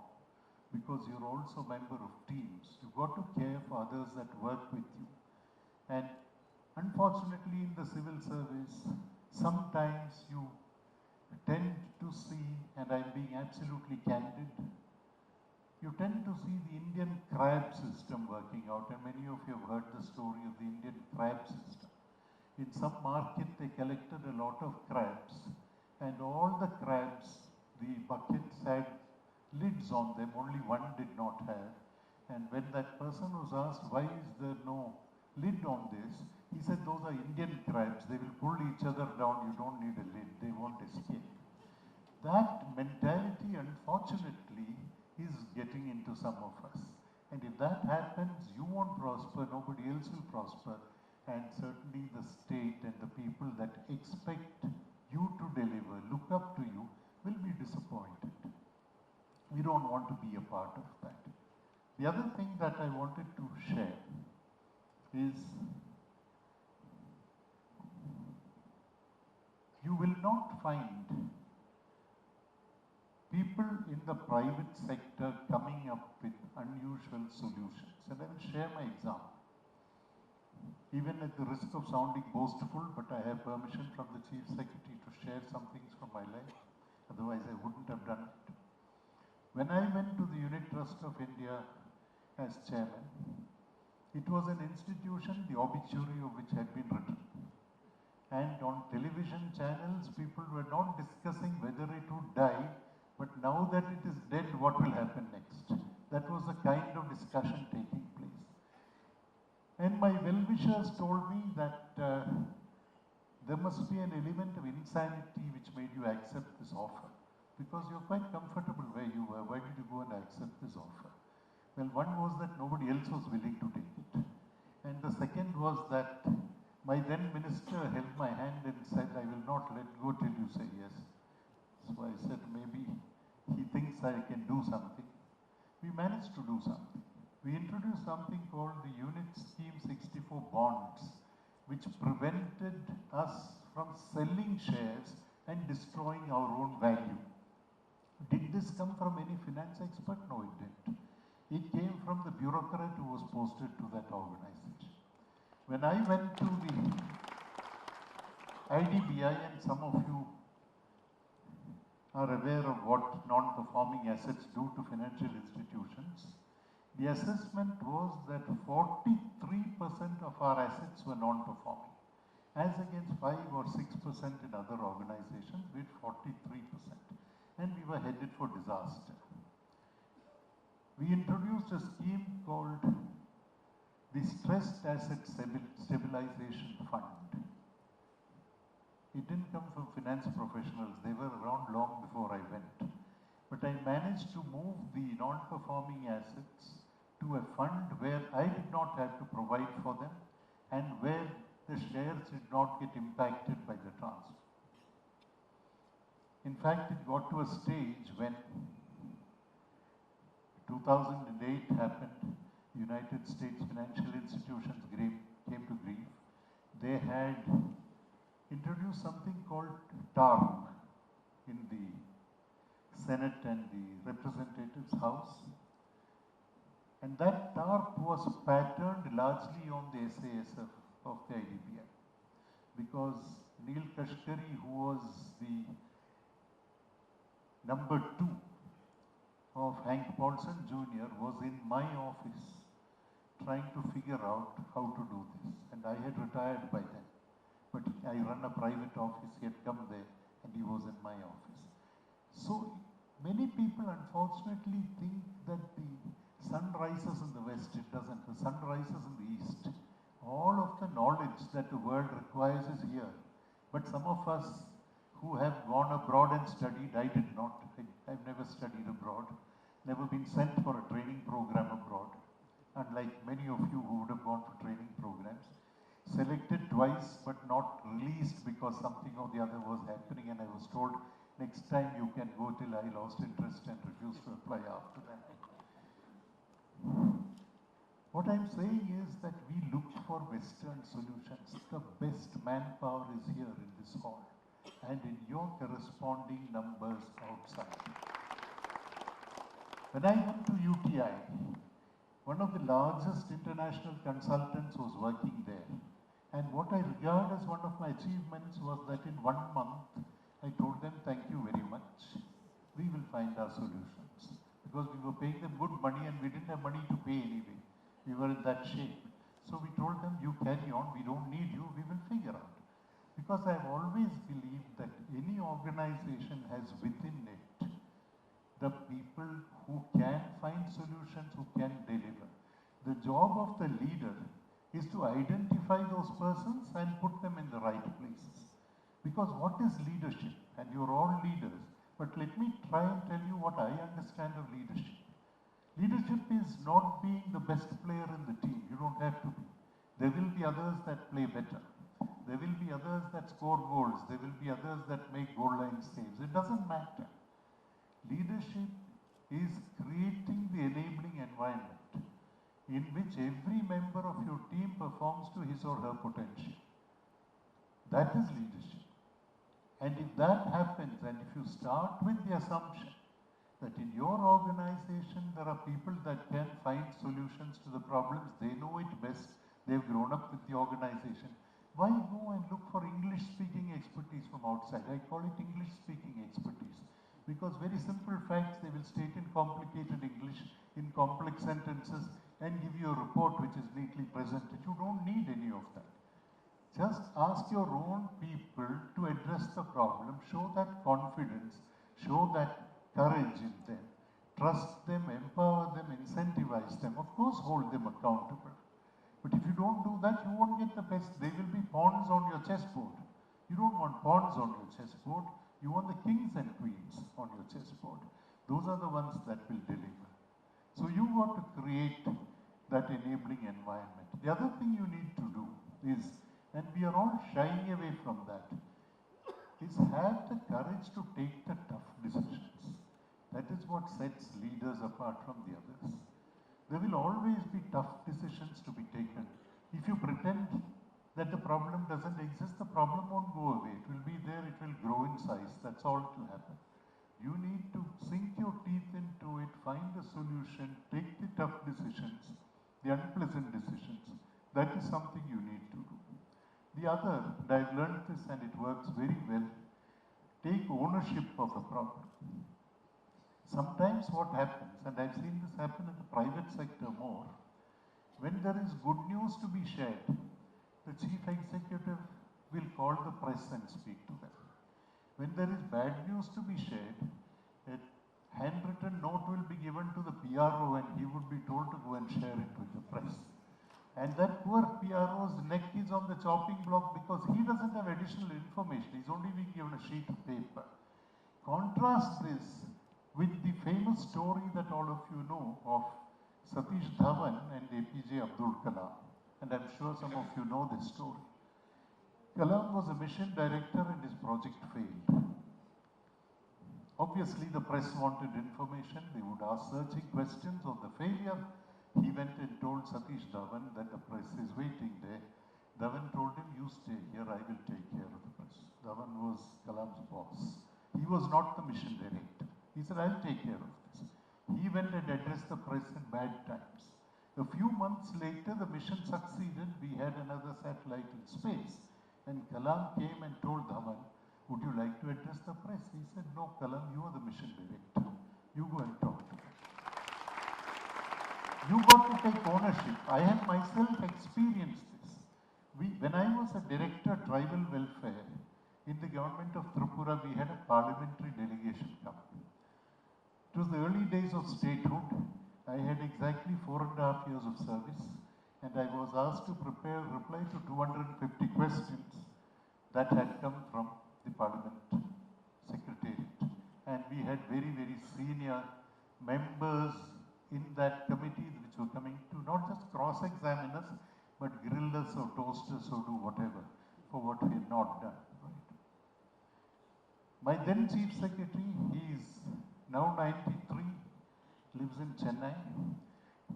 S6: because you're also a member of teams. You've got to care for others that work with you. And unfortunately in the civil service, sometimes you tend to see, and I'm being absolutely candid, you tend to see the Indian crab system working out, and many of you have heard the story of the Indian crab system. In some market, they collected a lot of crabs, and all the crabs, the buckets had lids on them, only one did not have. And when that person was asked, why is there no lid on this? He said, those are Indian crabs, they will pull each other down, you don't need a lid, they won't escape. That mentality, unfortunately, is getting into some of us. And if that happens, you won't prosper, nobody else will prosper, and certainly the state and the people that expect you to deliver, look up to you, will be disappointed. We don't want to be a part of that. The other thing that I wanted to share is you will not find people in the private sector coming up with unusual solutions. And I will share my example. Even at the risk of sounding boastful, but I have permission from the Chief Secretary to share some things from my life. Otherwise, I wouldn't have done it. When I went to the Unit Trust of India as chairman, it was an institution, the obituary of which had been written. And on television channels, people were not discussing whether it would die, But now that it is dead, what will happen next? That was the kind of discussion taking place. And my well-wishers told me that there must be an element of insanity which made you accept this offer. Because you're quite comfortable where you were. Why did you go and accept this offer? Well, one was that nobody else was willing to take it. And the second was that my then minister held my hand and said, I will not let go till you say yes. So I said, maybe he thinks I can do something. We managed to do something. We introduced something called the Unit Scheme 64 bonds, which prevented us from selling shares and destroying our own value. Did this come from any finance expert? No, it didn't. It came from the bureaucrat who was posted to that organization. When I went to the IDBI, and some of you are aware of what non-performing assets do to financial institutions, the assessment was that 43% of our assets were non-performing, as against 5 or 6% in other organizations, with 43%. And we were headed for disaster. We introduced a scheme called the Stressed Asset Stabilization Fund. It didn't come from finance professionals. They were around long before I went. But I managed to move the non-performing assets to a fund where I did not have to provide for them and where the shares did not get impacted by the transfer. In fact, it got to a stage when 2008 happened, United States financial institutions came to grief. They had introduced something called TARP in the Senate and the Representatives House. And that TARP was patterned largely on the SASF of the IDBI. Because Neil Kashkari, who was the number 2 of Hank Paulson Jr., was in my office trying to figure out how to do this. And I had retired by then. But I run a private office, he had come there and he was in my office. So many people unfortunately think that the sun rises in the west. It doesn't. The sun rises in the east. All of the knowledge that the world requires is here. But some of us who have gone abroad and studied, I did not. I've never studied abroad, never been sent for a training program abroad, unlike many of you who would have gone for training programs. Selected twice, but not released because something or the other was happening, and I was told, next time you can go, till I lost interest and refused to apply after that. What I'm saying is that we looked for Western solutions. The best manpower is here in this hall and in your corresponding numbers outside. When I went to UTI, one of the largest international consultants was working there. And what I regard as one of my achievements was that in 1 month, I told them, thank you very much. We will find our solutions. Because we were paying them good money and we didn't have money to pay anyway. We were in that shape. So we told them, you carry on, we don't need you, we will figure out. Because I've always believed that any organization has within it the people who can find solutions, who can deliver. The job of the leader is to identify those persons and put them in the right places. Because what is leadership? And you're all leaders. But let me try and tell you what I understand of leadership. Leadership is not being the best player in the team. You don't have to be. There will be others that play better. There will be others that score goals. There will be others that make goal line saves. It doesn't matter. Leadership is creating the enabling environment in which every member of your team performs to his or her potential. That is leadership. And if that happens, and if you start with the assumption that in your organization there are people that can find solutions to the problems, they know it best, they've grown up with the organization, why go and look for English-speaking expertise from outside? I call it English-speaking expertise. Because very simple facts, they will state in complicated English, in complex sentences, and give you a report which is neatly presented. You don't need any of that. Just ask your own people to address the problem, show that confidence, show that courage in them, trust them, empower them, incentivize them, of course hold them accountable. But if you don't do that, you won't get the best. They will be pawns on your chessboard. You don't want pawns on your chessboard. You want the kings and queens on your chessboard. Those are the ones that will deliver. So you got to create that enabling environment. The other thing you need to do is, and we are all shying away from that, is have the courage to take the tough decisions. That is what sets leaders apart from the others. There will always be tough decisions to be taken. If you pretend that the problem doesn't exist, the problem won't go away. It will be there, it will grow in size. That's all that will happen. You need to sink your teeth into it, find a solution, take the tough decisions, the unpleasant decisions. That is something you need to do. The other, and I've learned this and it works very well, take ownership of the problem. Sometimes what happens, and I've seen this happen in the private sector more, when there is good news to be shared, the chief executive will call the press and speak to them. When there is bad news to be shared, a handwritten note will be given to the PRO and he would be told to go and share it with the press. And that poor PRO's neck is on the chopping block because he doesn't have additional information. He's only being given a sheet of paper. Contrast this with the famous story that all of you know of Satish Dhawan and APJ Abdul Kalam. And I'm sure some of you know this story. Kalam was a mission director and his project failed. Obviously, the press wanted information. They would ask searching questions of the failure. He went and told Satish Dhawan that the press is waiting there. Dhawan told him, you stay here, I will take care of the press. Dhawan was Kalam's boss. He was not the mission director. He said, I'll take care of this. He went and addressed the press in bad times. A few months later, the mission succeeded. We had another satellite in space. And Kalam came and told Dhawan, would you like to address the press? He said, no, Kalam, you are the mission director. You go and talk to them. You got to take ownership. I have myself experienced this. When I was a director tribal welfare in the government of Tripura, we had a parliamentary delegation come. It was the early days of statehood. I had exactly 4.5 years of service and I was asked to reply to 250 questions that had come from the parliament secretariat. And we had very, very senior members in that committee which were coming to not just cross-examine us, but grill us or toast us or do whatever for what we had not done. Right? My then chief secretary, he is now 93, lives in Chennai.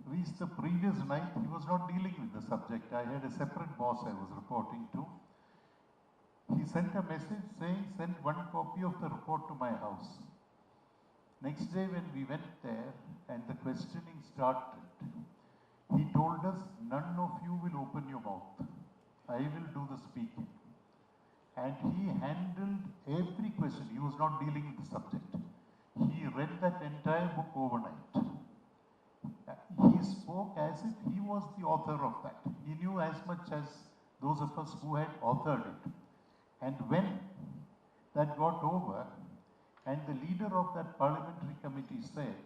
S6: Reached the previous night, he was not dealing with the subject. I had a separate boss I was reporting to. He sent a message saying, send one copy of the report to my house. Next day when we went there and the questioning started, he told us, none of you will open your mouth. I will do the speaking. And he handled every question. He was not dealing with the subject. He read that entire book overnight. He spoke as if he was the author of that. He knew as much as those of us who had authored it. And when that got over, and the leader of that parliamentary committee said,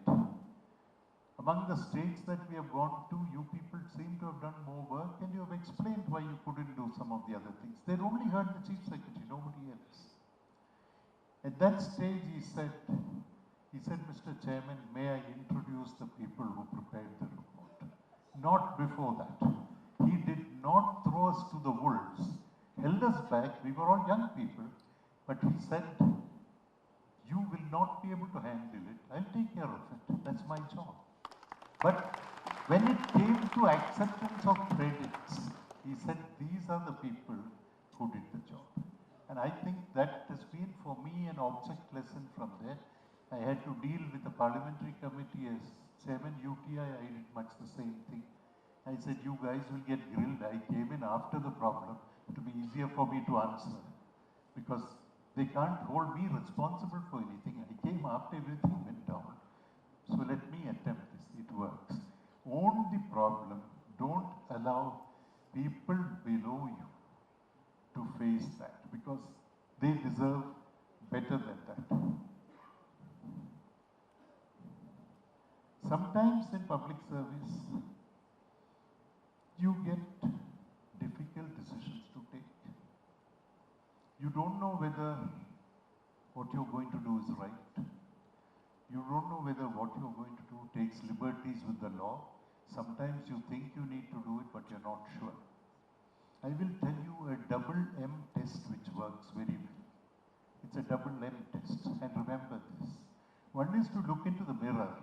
S6: among the states that we have gone to, you people seem to have done more work, and you have explained why you couldn't do some of the other things. They'd only heard the chief secretary, nobody else. At that stage, he said, Mr. Chairman, may I introduce the people who prepared the report? Not before that. He did not throw us to the wolves, held us back. We were all young people, but he said, you will not be able to handle it. I'll take care of it. That's my job. But when it came to acceptance of credits, he said, these are the people who did the job. And I think that has been for me an object lesson from there. I had to deal with the parliamentary committee as chairman UTI. I did much the same thing. I said, you guys will get grilled. I came in after the problem to be easier for me to answer because they can't hold me responsible for anything. I came after everything went down. So let me attempt this. It works. Own the problem. Don't allow people below you to face that because they deserve better than that. Sometimes in public service, you get difficult decisions to take. You don't know whether what you're going to do is right. You don't know whether what you're going to do takes liberties with the law. Sometimes you think you need to do it, but you're not sure. I will tell you a double M test which works very well. It's a double M test, and remember this. One is to look into the mirror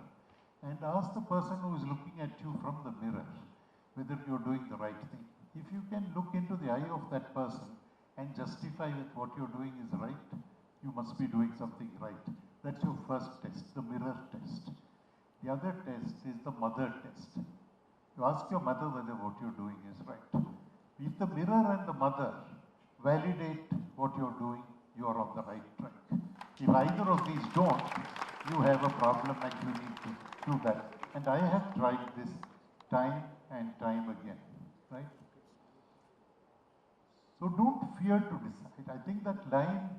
S6: and ask the person who is looking at you from the mirror whether you're doing the right thing. If you can look into the eye of that person and justify that what you're doing is right, you must be doing something right. That's your first test, the mirror test. The other test is the mother test. You ask your mother whether what you're doing is right. If the mirror and the mother validate what you're doing, you are on the right track. If either of these don't, you have a problem and you need to do that. And I have tried this time and time again, right? So don't fear to decide. I think that line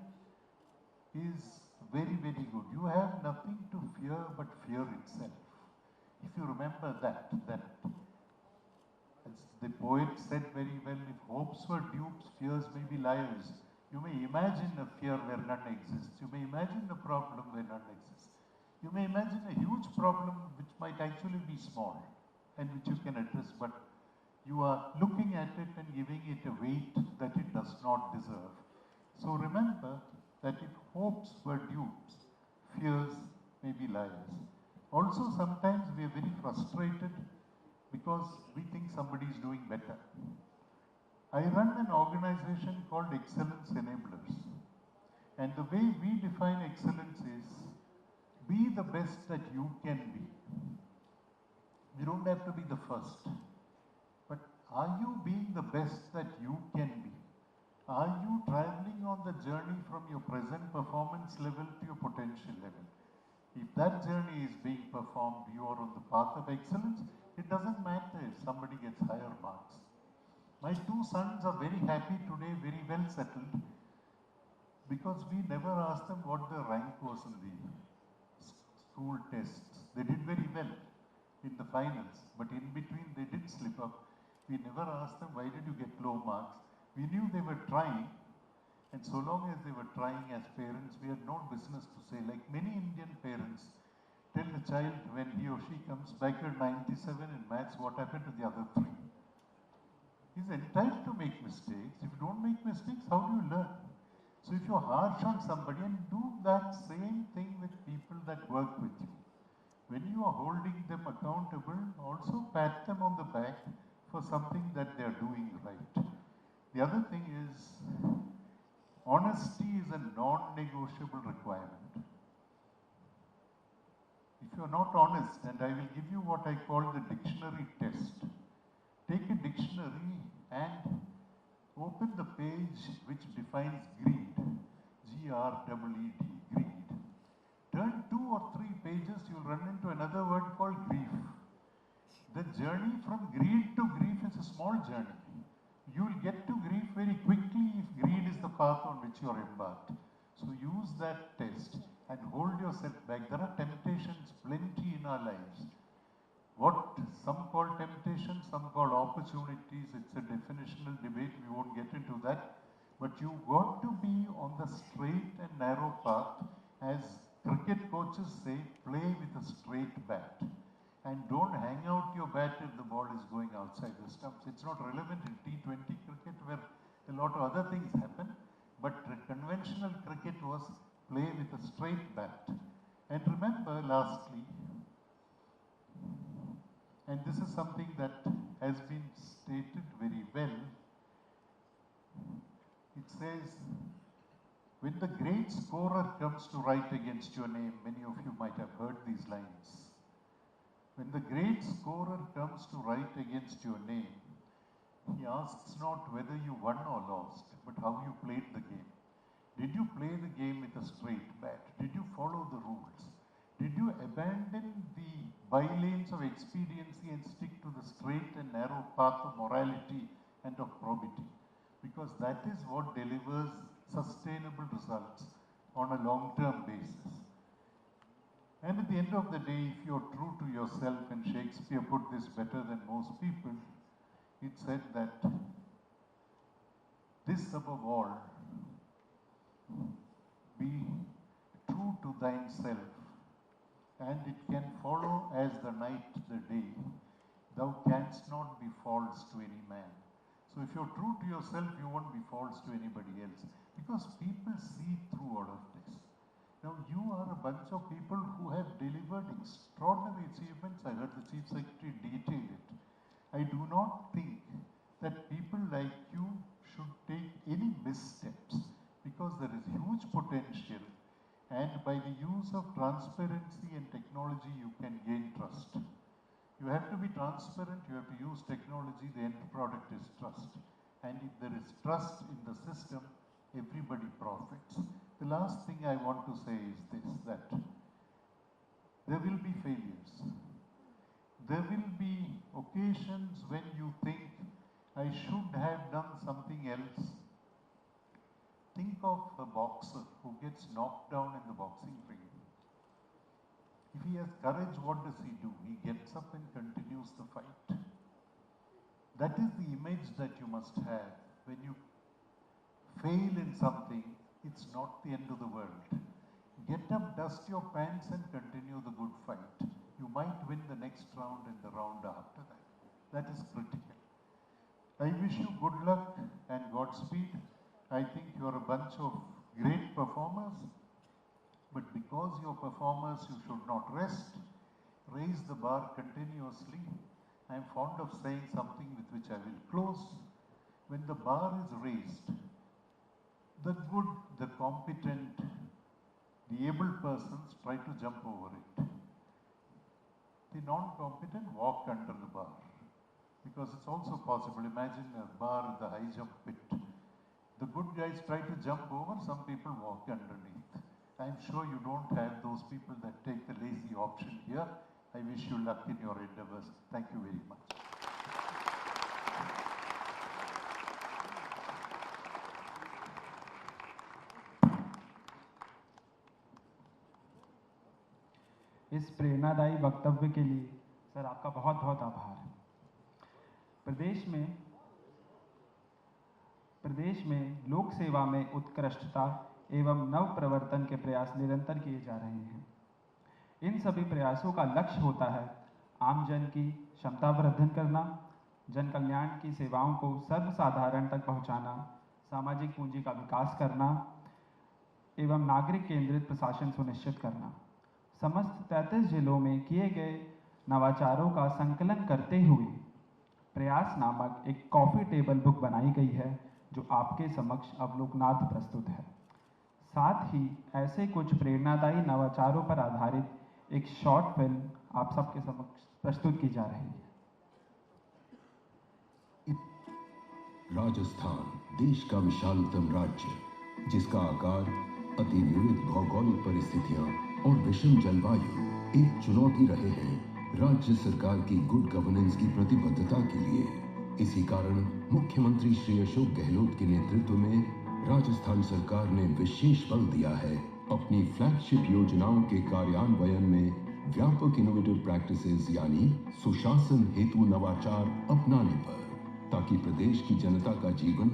S6: is very, very good. You have nothing to fear but fear itself. If you remember that as the poet said very well, if hopes were dupes, fears may be liars. You may imagine a fear where none exists. You may imagine a problem where none exists. You may imagine a huge problem which might actually be small and which you can address, but you are looking at it and giving it a weight that it does not deserve. So remember that if hopes were dupes, fears may be liars. Also, sometimes we are very frustrated because we think somebody is doing better. I run an organization called Excellence Enablers. And the way we define excellence is be the best that you can be. You don't have to be the first. But are you being the best that you can be? Are you traveling on the journey from your present performance level to your potential level? If that journey is being performed, you are on the path of excellence. It doesn't matter if somebody gets higher marks. My two sons are very happy today, very well settled, because we never asked them what their rank was in the school tests. They did very well in the finals, but in between they did slip up. We never asked them, why did you get low marks? We knew they were trying, and so long as they were trying as parents, we had no business to say, like many Indian parents, tell the child when he or she comes back at 97 in maths, what happened to the other three? He's entitled to make mistakes. If you don't make mistakes, how do you learn? So if you're harsh on somebody, and do that same thing with people that work with you. When you are holding them accountable, also pat them on the back for something that they're doing right. The other thing is, honesty is a non-negotiable requirement. If you're not honest, and I will give you what I call the dictionary test. Take a dictionary and open the page which defines greed, G-R-E-E-D, greed. Turn 2 or 3 pages, you'll run into another word called grief. The journey from greed to grief is a small journey. You'll get to grief very quickly if greed is the path on which you're embarked. So use that test and hold yourself back. There are temptations plenty in our lives. What some call temptation, some call opportunities. It's a definitional debate, we won't get into that. But you've got to be on the straight and narrow path. As cricket coaches say, play with a straight bat. And don't hang out your bat if the ball is going outside the stumps. It's not relevant in T20 cricket where a lot of other things happen. But conventional cricket was play with a straight bat. And remember, lastly, and this is something that has been stated very well. It says, when the great scorer comes to write against your name, many of you might have heard these lines. When the great scorer comes to write against your name, he asks not whether you won or lost, but how you played the game. Did you play the game with a straight bat? Did you follow the rules? Did you abandon the bylanes of expediency and stick to the straight and narrow path of morality and of probity? Because that is what delivers sustainable results on a long-term basis. And at the end of the day, if you're true to yourself, and Shakespeare put this better than most people, it said that this above all, be true to thyself, and it can follow as the night the day. Thou canst not be false to any man. So if you're true to yourself, you won't be false to anybody else, because people see through all of this. Now you are a bunch of people who have delivered extraordinary achievements. I heard the Chief Secretary detail it. I do not think that people like you should take any missteps, because there is huge potential, and by the use of transparency and technology you can gain trust. You have to be transparent, you have to use technology, the end product is trust. And if there is trust in the system, everybody profits. The last thing I want to say is this, that there will be failures. There will be occasions when you think, I should have done something else. Think of a boxer who gets knocked down in the boxing ring. If he has courage, what does he do? He gets up and continues the fight. That is the image that you must have. When you fail in something, it's not the end of the world. Get up, dust your pants and continue the good fight. You might win the next round and the round after that. That is critical. I wish you good luck and Godspeed. I think you are a bunch of great performers. But because you're performers, you should not rest. Raise the bar continuously. I am fond of saying something with which I will close. When the bar is raised, the good, the competent, the able persons try to jump over it. The non-competent walk under the bar. Because it's also possible. Imagine a bar in the high jump pit. The good guys try to jump over, some people walk underneath. I'm sure you don't have those people that take the lazy option here. I wish you luck in your endeavors. Thank you very much.
S2: इस प्रेरणादायी वक्तव्य के लिए sir आपका बहुत बहुत आभार। प्रदेश में लोक सेवा में उत्कृष्टता एवं नव प्रवर्तन के प्रयास निरंतर किए जा रहे हैं। इन सभी प्रयासों का लक्ष्य होता है आम जन की क्षमता वर्धन करना, जन कल्याण की सेवाओं को सर्वसाधारण तक पहुंचाना, सामाजिक पूंजी का विकास करना एवं नागरिक केंद्रित प्रशासन सुनिश्चित करना। समस्त 33 जिलों में किए गए नवाचारों का संकलन करते हुए प्रयास नामक एक कॉफी टेबल बुक बनाई गई है, जो आपके समक्ष अवलोकनार्थ प्रस्तुत है। साथ ही ऐसे कुछ प्रेरणादायी नवाचारों पर आधारित एक शॉर्ट फिल्म आप सबके समक्ष प्रस्तुत की जा रही है।
S5: राजस्थान देश का विशालतम राज्य, जिसका आकार, अति विविध भौगोलिक परिस्थितियां और विषम जलवायु एक चुनौती रहे हैं राज्य सरकार की गुड गवर्नेंस की प्रतिबद्धता के लिए। इसी कारण मुख्यमंत्री श्री अशोक गहलोत के नेतृत्व में राजस्थान सरकार ने विशेष बल दिया है अपनी फ्लैगशिप योजनाओं के कार्यान्वयन में व्यापक इनोवेटिव प्रैक्टिसेस यानी सुशासन हेतु नवाचार अपनाने पर, ताकि प्रदेश की जनता का जीवन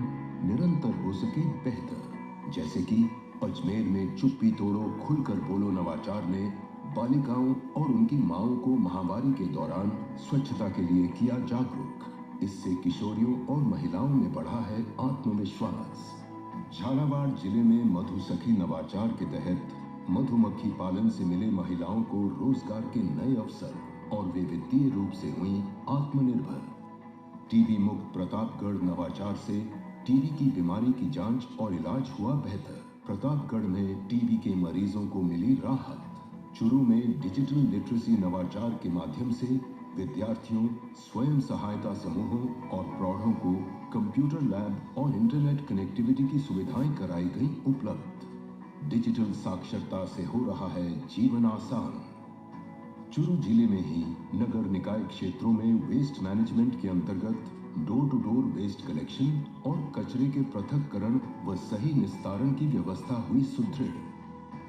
S5: निरंतर हो सके बेहतर। जैसे कि अजमेर में चुप्पी तोड़ो खुलकर बोलो नवाचार ने बालिकाओं और उनकी माओं को महामारी के दौरान स्वच्छता के लिए किया जागरूक। इससे किशोरियों और महिलाओं में बढ़ा है आत्मविश्वास। झालावाड़ जिले में मधुसखी नवाचार के तहत मधुमक्खी पालन से मिले महिलाओं को रोजगार के नए अवसर और वे वित्तीय रूप से हुई आत्मनिर्भर। टीबी मुक्त प्रतापगढ़ नवाचार से टीबी की बीमारी की जांच और इलाज हुआ बेहतर। प्रतापगढ़ में टीबी के मरीजों को मिली राहत। चुरू में डिजिटल लिटरेसी नवाचार के माध्यम से विद्यार्थियों, स्वयं सहायता समूहों और प्रौढ़ों को कंप्यूटर लैब और इंटरनेट कनेक्टिविटी की सुविधाएं कराई गई उपलब्ध। डिजिटल साक्षरता से हो रहा है जीवन आसान। चुरू जिले में ही नगर निकाय क्षेत्रों में वेस्ट मैनेजमेंट के अंतर्गत door to door waste collection और कचरे के पृथक्करण व सही निस्तारण की व्यवस्था हुई सुदृढ़।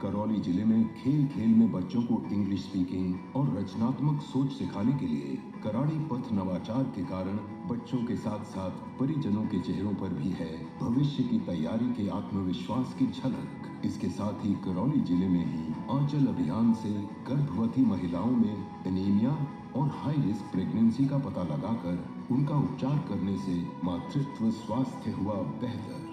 S7: करौली जिले में खेल खेल में बच्चों को इंग्लिश स्पीकिंग और रचनात्मक सोच सिखाने के लिए कराड़ी पथ नवाचार के कारण बच्चों के साथ साथ परिजनों के चेहरों पर भी है भविष्य की तैयारी के आत्मविश्वास की झलक। इसके साथ ही करौली जिले में ही आंचल अभियान से गर्भवती महिलाओं में एनीमिया और हाई रिस्क प्रेगनेंसी का पता लगाकर उनका उपचार करने से मातृत्व स्वास्थ्य हुआ बेहतर।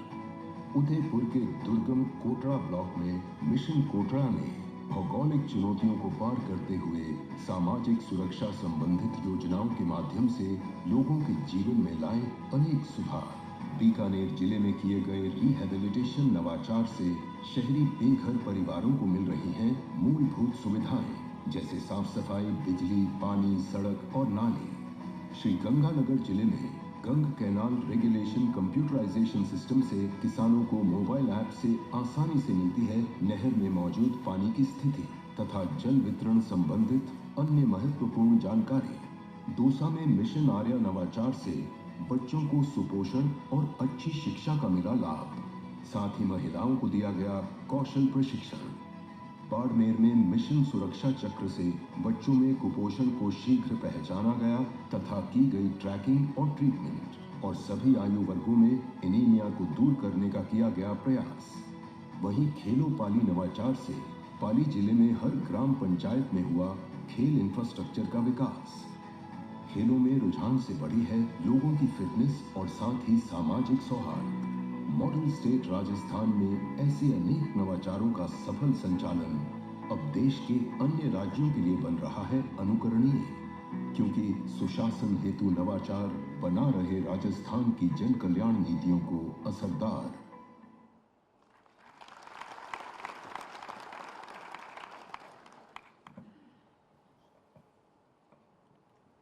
S7: उदयपुर के दुर्गम कोटड़ा ब्लॉक में मिशन कोटड़ा ने भौगोलिक चुनौतियों को पार करते हुए सामाजिक सुरक्षा संबंधित योजनाओं के माध्यम से लोगों के जीवन में लाए अनेक सुधार। बीकानेर जिले में किए गए रिहेबिलिटेशन नवाचार से शहरी बेघर परिवारों को मिल रही हैं मूलभूत सुविधाएं जैसे साफ सफाई, बिजली, पानी, सड़क और नाली। श्री गंगानगर जिले में गंग कैनाल रेगुलेशन कंप्यूटराइजेशन सिस्टम से किसानों को मोबाइल ऐप से आसानी से मिलती है नहर में मौजूद पानी की स्थिति तथा जल वितरण संबंधित अन्य महत्वपूर्ण जानकारी। दौसा में मिशन आर्या नवाचार से बच्चों को सुपोषण और अच्छी शिक्षा का मिला लाभ। साथ ही महिलाओं को दिया गया कौशल प्रशिक्षण। बाड़मेर में मिशन सुरक्षा चक्र से बच्चों में कुपोषण को शीघ्र पहचाना गया तथा की गई ट्रैकिंग और ट्रीटमेंट और सभी आयु वर्गों में एनीमिया को दूर करने का किया गया प्रयास। वहीं खेलो पाली नवाचार से पाली जिले में हर ग्राम पंचायत में हुआ खेल इंफ्रास्ट्रक्चर का विकास। खेलों में रुझान से बढ़ी है लोगों की फिटनेस और साथ ही सामाजिक सौहार्द। मॉडल स्टेट राजस्थान में ऐसे अनेक नवाचारों का सफल संचालन अब देश के अन्य राज्यों के लिए बन रहा है अनुकरणीय, क्योंकि सुशासन हेतु नवाचार बना रहे राजस्थान की जन कल्याण नीतियों को असरदार।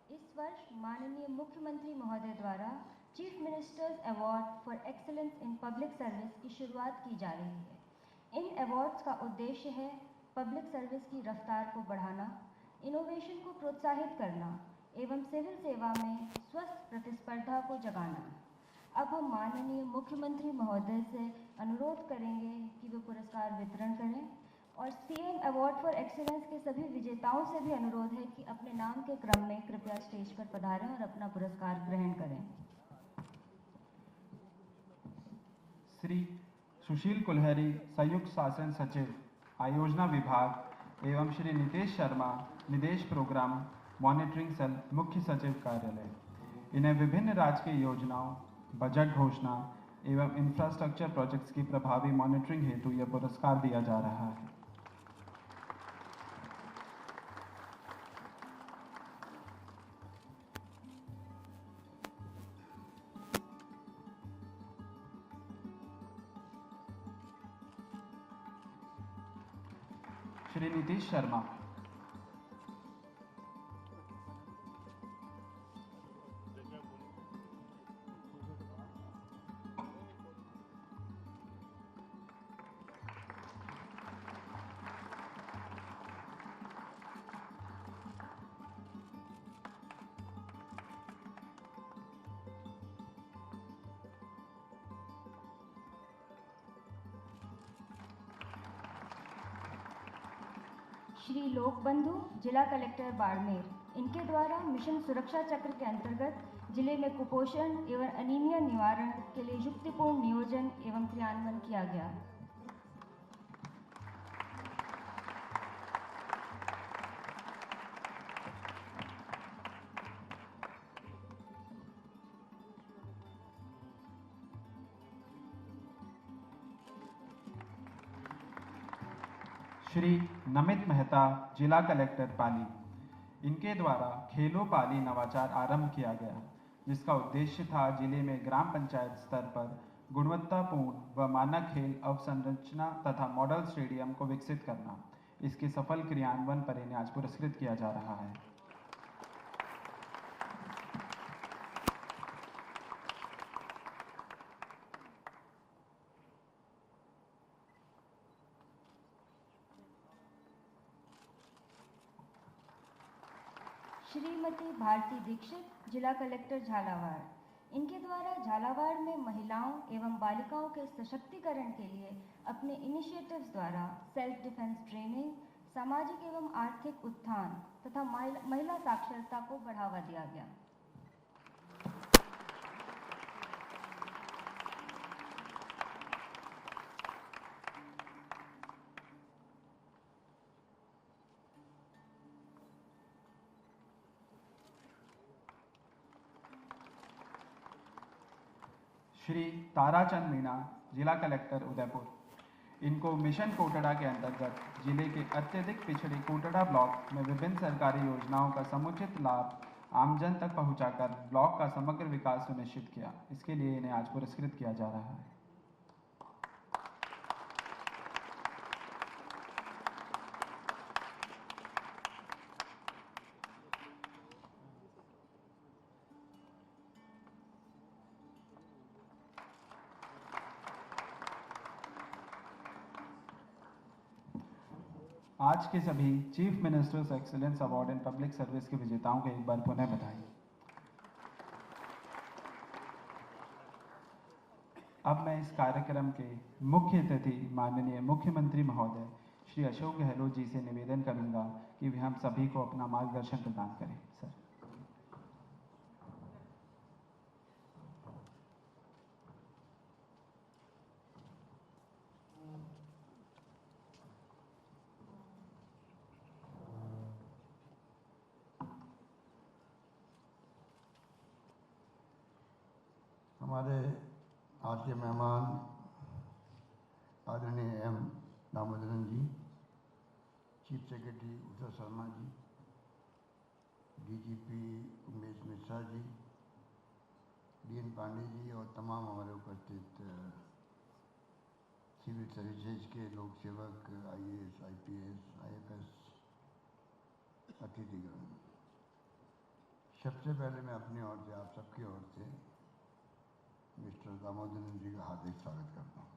S1: इस वर्ष माननीय मुख्यमंत्री महोदय द्वारा chief ministers award for excellence in public service की शुरुआत की जा रही है। इन अवार्ड्स का उद्देश्य है पब्लिक सर्विस की रफ्तार को बढ़ाना, इनोवेशन को प्रोत्साहित करना एवं सिविल सेवा में स्वस्थ प्रतिस्पर्धा को जगाना। अब हम माननीय मुख्यमंत्री महोदय से अनुरोध करेंगे कि वे पुरस्कार वितरण करें और सीएम अवार्ड फॉर एक्सीलेंस के सभी विजेताओं से भी अनुरोध है कि अपने नाम के क्रम में कृपया स्टेज पर पधारें और अपना पुरस्कार ग्रहण करें।
S2: श्री सुशील कुलहरी, संयुक्त शासन सचिव, आयोजना विभाग एवं श्री नितेश शर्मा, निदेश प्रोग्राम मॉनिटरिंग सेल, मुख्य सचिव कार्यालय। इन्हें विभिन्न राजकीय योजनाओं, बजट घोषणा एवं इंफ्रास्ट्रक्चर प्रोजेक्ट्स की प्रभावी मॉनिटरिंग हेतु यह पुरस्कार दिया जा रहा है। श्री नीतीश शर्मा।
S1: श्री लोकबंधु, जिला कलेक्टर बाड़मेर, इनके द्वारा मिशन सुरक्षा चक्र के अंतर्गत जिले में कुपोषण एवं अनीमिया निवारण के लिए युक्तिपूर्ण नियोजन एवं क्रियान्वयन किया गया।
S2: श्री नमित मेहता, जिला कलेक्टर पाली, इनके द्वारा खेलो पाली नवाचार आरंभ किया गया, जिसका उद्देश्य था जिले में ग्राम पंचायत स्तर पर गुणवत्तापूर्ण व मानक खेल अवसंरचना तथा मॉडल स्टेडियम को विकसित करना। इसके सफल क्रियान्वयन पर इन्हें आज पुरस्कृत किया जा रहा है।
S1: श्रीमती भारती दीक्षित, जिला कलेक्टर झालावाड़, इनके द्वारा झालावाड़ में महिलाओं एवं बालिकाओं के सशक्तिकरण के लिए अपने इनिशिएटिव्स द्वारा सेल्फ डिफेंस ट्रेनिंग, सामाजिक एवं आर्थिक उत्थान तथा महिला साक्षरता को बढ़ावा दिया गया।
S2: श्री ताराचंद मीणा, जिला कलेक्टर उदयपुर, इनको मिशन कोटड़ा के अंतर्गत जिले के अत्यधिक पिछड़े कोटड़ा ब्लॉक में विभिन्न सरकारी योजनाओं का समुचित लाभ आमजन तक पहुंचाकर ब्लॉक का समग्र विकास सुनिश्चित किया। इसके लिए इन्हें आज पुरस्कृत किया जा रहा है। आज के सभी chief ministers excellence award in public service के विजेताओं को एक बार पुनः बधाई। अब मैं इस कार्यक्रम के मुख्य अतिथि माननीय मुख्यमंत्री महोदय श्री अशोक गहलोत जी से निवेदन करूंगा कि वे हम सभी को अपना मार्गदर्शन प्रदान करें। सर।
S8: हमारे आज के मेहमान आदरणीय एम दामोदरन जी, chief secretary Usha Sharma ji, DGP Umesh Mishra ji, DN Pandey ji और तमाम हमारे उपस्थित सिविल सर्विसेज के लोक सेवक, आईएएस, आईपीएस, आईएफएस, अतिथिगण, सबसे पहले मैं अपनी ओर से, आप सबकी ओर से मिस्टर दामोदरन जी का हार्दिक स्वागत करता हूँ।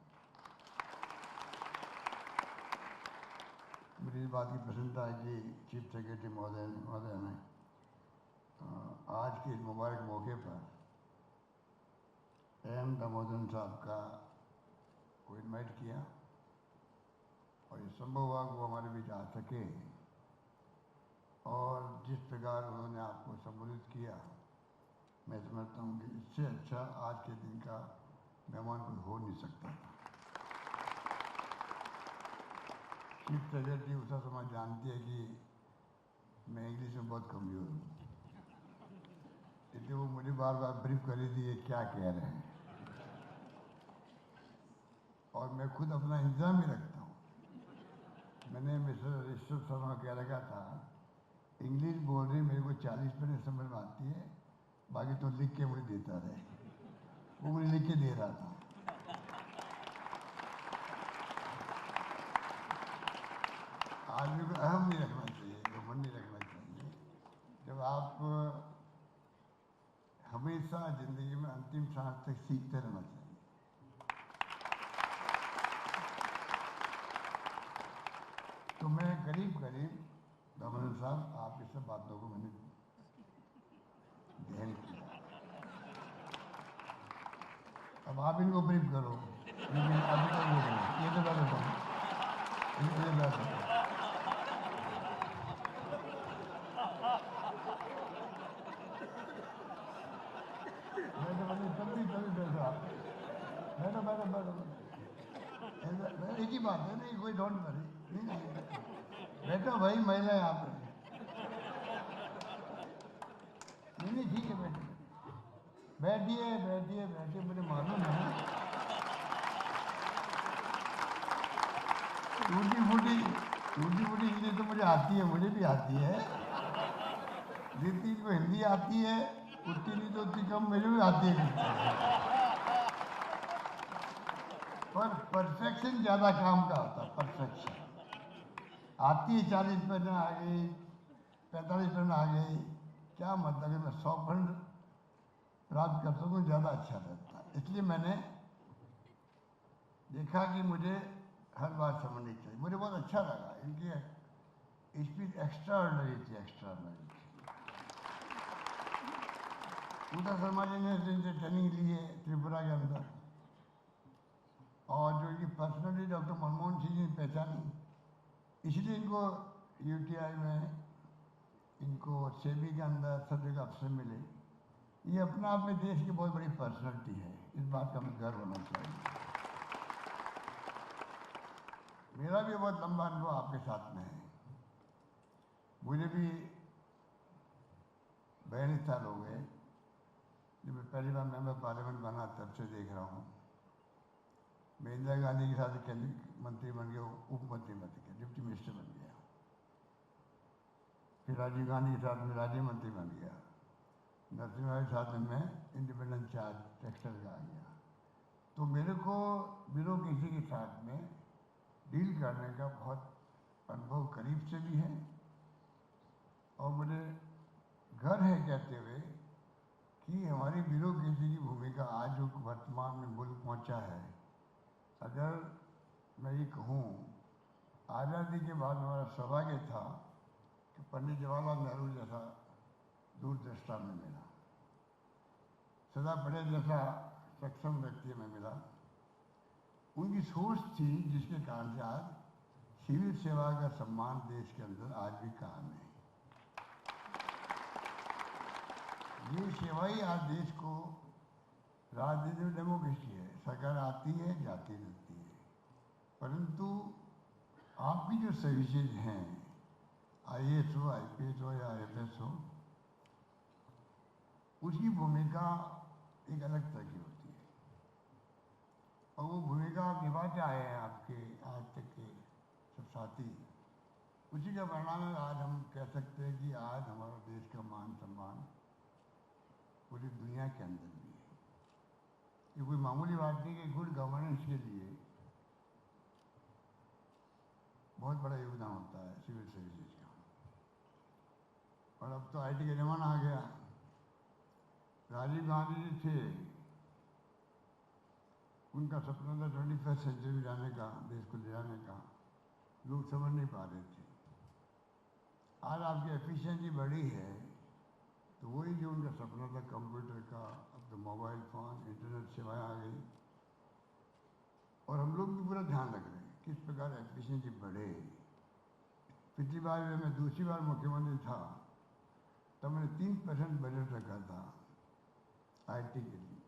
S8: मुझे इस बात की प्रसन्नता है कि चीफ सेक्रेटरी महोदय ने आज के इस मुबारक मौके पर एम दामोदरन साहब का को इन्वाइट किया और ये संभव हुआ कि वो हमारे बीच आ सके और जिस प्रकार उन्होंने आपको संबोधित किया, मैं समझता हूँ कि इससे अच्छा आज के दिन का मेहमान कोई हो नहीं सकता। चीफ सेक्रेटरी उषा शर्मा जानती है कि मैं इंग्लिश में बहुत कमजोर हूँ, इसलिए वो मुझे बार बार ब्रीफ कर रही थी ये क्या कह रहे हैं, और मैं खुद अपना इंतजाम ही रखता हूँ। मैंने मिस्टर ऋषभ शर्मा कह रखा था, इंग्लिश बोल रही मेरे को 40% समझ में आती है, बाकी तो लिख के मुझे देता रहे। वो मुझे लिख के दे रहा था। आदमी को अहम नहीं रखना चाहिए, घमंड नहीं रखना चाहिए। जब आप हमेशा जिंदगी में अंतिम सांस तक सीखते रहना चाहिए। तो मैं करीब दामोदरन साहब आपकी सब बातों को मैंने ध्यान किया। अब आप इनको ब्रीफ करो, लेकिन अभी तो ये तो बात है, ये बात है। एक ही बात है, नहीं कोई डोंट वरी, बैठो भाई, महिला यहाँ पे। नहीं ठीक है, बैठिए, मुझे मालूम है टूटी फूटी इंग्लिश तो मुझे आती है, मुझे भी आती है। जितनी को हिंदी आती है उतनी नहीं तो उतनी कम मुझे भी आती है, पर परफेक्शन ज़्यादा काम का होता है। परफेक्शन आती है, 40% आ गई, 45% आ गई, क्या मतलब है, मैं 100% प्राप्त कर सकूँ, ज़्यादा अच्छा रहता है। इसलिए मैंने देखा कि मुझे हर बात समझनी चाहिए। मुझे बहुत अच्छा लगा, इनकी स्पीच एक्स्ट्राऑर्डिनरी थी। पूजा शर्मा जी ने इनसे ट्रेनिंग ली है त्रिपुरा के अंदर, और जो इनकी पर्सनैलिटी डॉक्टर मनमोहन सिंह जी ने पहचानी, इसलिए इनको यूटीआई में, इनको सेबी के अंदर सब जगह अफसर मिले। ये अपना आप में देश की बहुत बड़ी पर्सनैलिटी है, इस बात का हमें गर्व होना चाहिए। मेरा भी बहुत लंबा अनुभव आपके साथ में है, मुझे भी 42 साल हो गए जब मैं पहली बार मेंबर पार्लियामेंट बना, तब से देख रहा हूँ। मैं इंदिरा गांधी के साथ केंद्रीय मंत्री बन गया, उप मंत्री बन गया, डिप्टी मिनिस्टर बन गया, फिर राजीव गांधी के साथ में राज्य मंत्री बन गया, नरसिम्हा के साथ में मैं इंडिपेंडेंट चार्ज टेक्सटाइल का आ गया। तो मेरे को ब्यूरोक्रेसी के साथ में डील करने का बहुत अनुभव करीब से भी है, और मुझे गर्व है कहते हुए कि हमारी ब्यूरोक्रेसी की भूमिका आज जो वर्तमान में मुल्क पहुंचा है, अगर मैं ये कहूँ, आज़ादी के बाद हमारा सौभाग्य था कि पंडित जवाहरलाल नेहरू जैसा दूरदृष्टा में मिला, सरदार पटेल जैसा सक्षम व्यक्ति में मिला। उनकी सोच थी जिसके कारण से आज सिविल सेवा का सम्मान देश के अंदर आज भी कायम है। ये सेवा ही आज देश को, राजनीति में डेमोक्रेसी है, सरकार आती है जाती रहती है, परंतु आपकी जो सर्विसेज हैं, IAS हो, IPS हो या IFS हो, उसकी भूमिका एक अलग तरह की होती है, और वो भूमिका आप निभाते आए हैं आपके आज तक के सब साथी। उसी का परिणाम है आज हम कह सकते हैं कि आज हमारा देश का मान सम्मान पूरी दुनिया के अंदर भी है। ये कोई मामूली बात नहीं कि गुड गवर्नेंस के लिए बहुत बड़ा योगदान होता है सिविल सर्विसेज का। और अब तो IT का जमाना आ गया। राजीव गांधी जी थे, उनका सपना था 21st सेंचुरी जाने का, देश को ले जाने का, लोग समझ नहीं पा रहे थे। आज आपकी एफिशिएंसी बढ़ी है, तो वही जो उनका सपना था कंप्यूटर का, अब तो मोबाइल फ़ोन, इंटरनेट सेवाएं आ गई, और हम लोग भी पूरा ध्यान रख रहे हैं किस प्रकार एफिशिएंसी बढ़े। पिछली बार जब मैं दूसरी बार मुख्यमंत्री था, तब मैंने 3% बजट रखा था IT के लिए,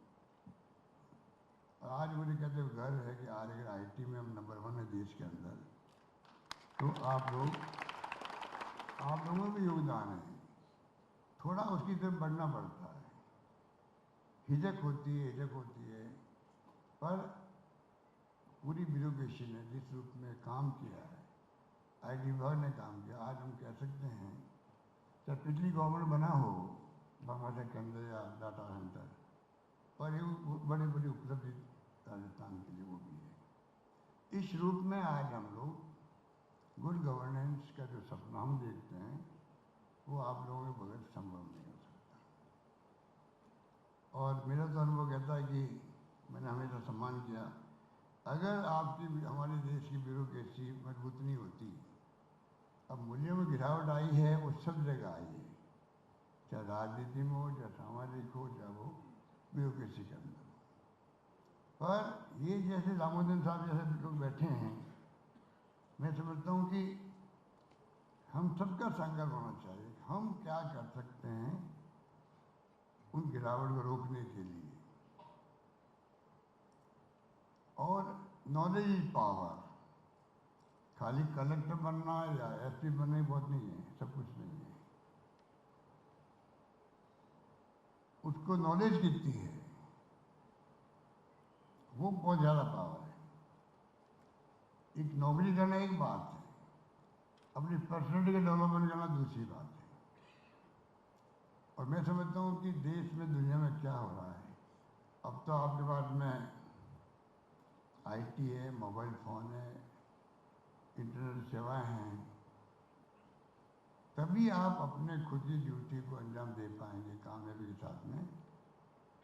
S8: और आज मुझे कहते हुए गर्व है कि आज अगर IT में हम नंबर 1 है देश के अंदर, तो आप लोगों में योगदान है। थोड़ा उसकी तरफ बढ़ना पड़ता है, हिचक होती है, पर पूरी ब्यूरोक्रेसी ने जिस रूप में काम किया है, IT विभाग ने काम किया, आज हम कह सकते हैं चाहे पिछली गवर्नमेंट बना हो बांग्लादेश के अंदर या डाटा सेंटर, पर ये बड़ी बड़ी उपलब्धि राजस्थान के लिए वो भी है। इस रूप में आज हम लोग गुड गवर्नेंस का जो सपना हम देखते हैं, वो आप लोगों के बगैर संभव नहीं हो सकता। और मेरा तो अनुभव कहता है कि मैंने हमेशा सम्मान किया, अगर आपकी हमारे देश की ब्यूरोक्रेसी मजबूत नहीं होती, अब मूल्यों में गिरावट आई है, वो सब जगह आई है, चाहे राजनीति में हो, चाहे सामाजिक हो, चाहे वो ब्यूरोक्रेसी के अंदर। पर ये जैसे दामोदर साहब जैसे लोग बैठे हैं, मैं समझता हूँ कि हम सबका संकल्प होना चाहिए, हम क्या कर सकते हैं उन गिरावट को रोकने के लिए। और नॉलेज इज पावर, खाली कलेक्टर बनना या SP बनना बहुत नहीं है, सब कुछ नहीं है। उसको नॉलेज कितनी है, वो बहुत ज़्यादा पावर है। एक नौकरी करना एक बात है, अपनी पर्सनैलिटी का डेवलपमेंट करना दूसरी बात है। और मैं समझता हूँ कि देश में दुनिया में क्या हो रहा है, अब तो आपके पास में IT है, मोबाइल फ़ोन है, इंटरनेट सेवाएं हैं, तभी आप अपने खुद की ड्यूटी को अंजाम दे पाएंगे कामयाबी के साथ में।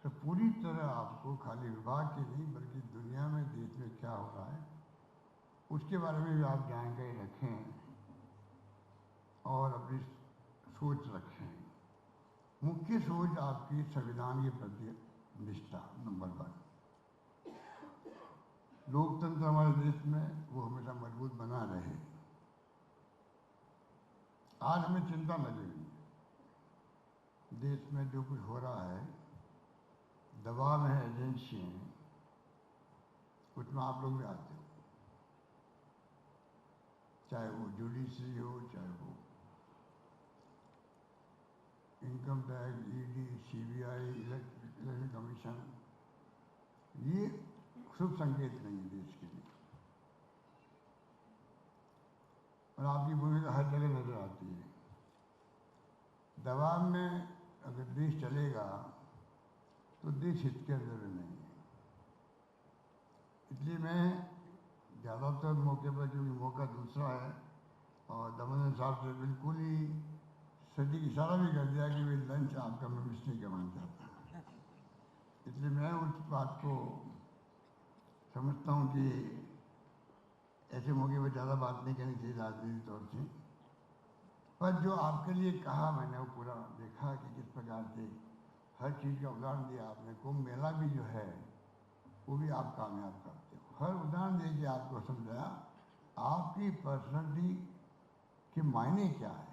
S8: तो पूरी तरह आपको खाली विभाग की नहीं बल्कि दुनिया में देश में क्या हो रहा है उसके बारे में भी आप जानकारी रखें और अपनी सोच रखें। मुख्य सोच आपकी संविधान के प्रति निष्ठा नंबर 1। लोकतंत्र हमारे देश में वो हमेशा मजबूत बना रहे। आज हमें चिंता लगी हुई है, देश में जो कुछ हो रहा है, दबाव है, एजेंसी हैं, उसमें आप लोग भी आते हो, चाहे वो जुडिशरी हो, चाहे वो income tax, ED, CBI, election commission. ये शुभ संकेत नहीं है देश के लिए, और आपकी भूमिका हर जगह नजर आती है। दबाव में अगर देश चलेगा तो देश हित के अंदर नहीं है। इसलिए मैं ज़्यादातर मौके पर, क्योंकि मौका दूसरा है, और दमन साहब से बिल्कुल ही सटीक इशारा भी कर दिया कि वे लंच आपका मैं मिस नहीं करवाना चाहता। इसलिए मैं उस बात को समझता हूँ कि ऐसे मौके पर ज़्यादा बात नहीं करनी चाहिए राजनीतिक तौर से। पर जो आपके लिए कहा मैंने वो पूरा देखा कि किस प्रकार से हर चीज़ का उदाहरण दिया आपने। कुंभ मेला भी जो है वो भी आप कामयाब करते हो। हर उदाहरण दे के आपको समझाया आपकी पर्सनैलिटी के मायने क्या है।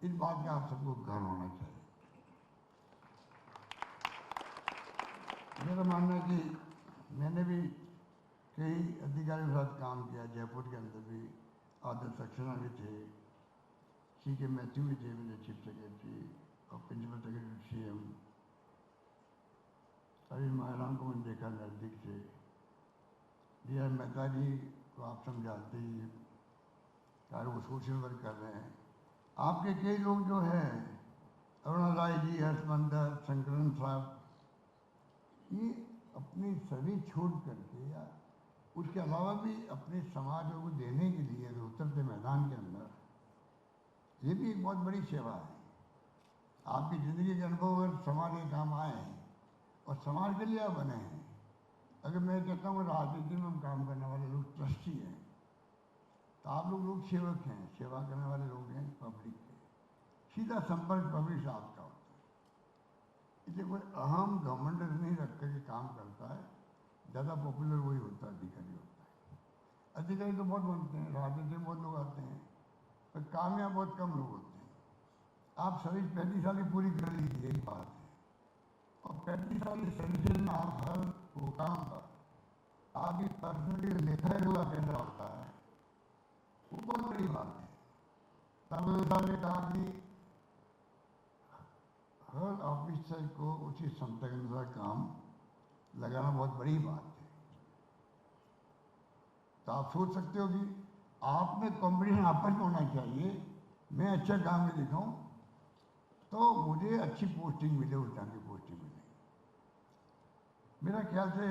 S8: इस बात का आप सबको गर्व होना चाहिए। मेरा मानना है कि मैंने भी कई अधिकारियों के साथ काम किया। जयपुर के अंदर भी आदर सक्सेना भी थे, CK मैथ्यू भी थे मेरे चीफ सेक्रेटरी, और प्रिंसिपल सेक्रेटरी CM। अभी महिलाओं को मैंने देखा नज़दीक से। DR मेहता जी को आप समझाते ही, चाहे वो सोशल वर्क कर रहे हैं। आपके कई लोग जो हैं, अरुणा राय जी, हर्षमंदर, शंकरन साहब, ये अपनी सभी छोड़ करके या उसके अलावा भी अपने समाज को देने के लिए अगर उतरते मैदान के अंदर, ये भी एक बहुत बड़ी सेवा है। आपकी ज़िंदगी के अनुभव अगर समाज के काम आए हैं और समाज के लिए आप बने हैं। अगर मैं कहता हूँ राजनीति में हम काम करने वाले लोग ट्रस्टी हैं, तो आप लोग सेवक हैं, सेवा करने वाले लोग हैं पब्लिक के। सीधा संपर्क पब्लिक से आपका होता है। इसलिए कोई अहम घमंड नहीं रख करके काम करता है। ज़्यादा पॉपुलर वही होता है, अधिकारी होता है। अधिकारी तो बहुत बनते हैं, राजनीति में बहुत लोग आते हैं, पर कामयाब बहुत कम लोग होते हैं। आप सर्विस 35 साल की पूरी कर लीजिए, एक बात है। और 35 साल की सर्विस में आप हर प्रोग्राम पर आपकी पर्सनली लिखा हुआ कैसा होता है, वो बहुत बड़ी बात है। तब ने कहा कि हर ऑफिसर को उसी क्षमता के अनुसार काम लगाना बहुत बड़ी बात है। तो आप सोच सकते हो कि आप में कॉम्पिटिशन आपस में होना चाहिए। मैं अच्छा काम नहीं दिखाऊं तो मुझे अच्छी पोस्टिंग मिले, उस तरह की पोस्टिंग मिले। मेरा ख्याल से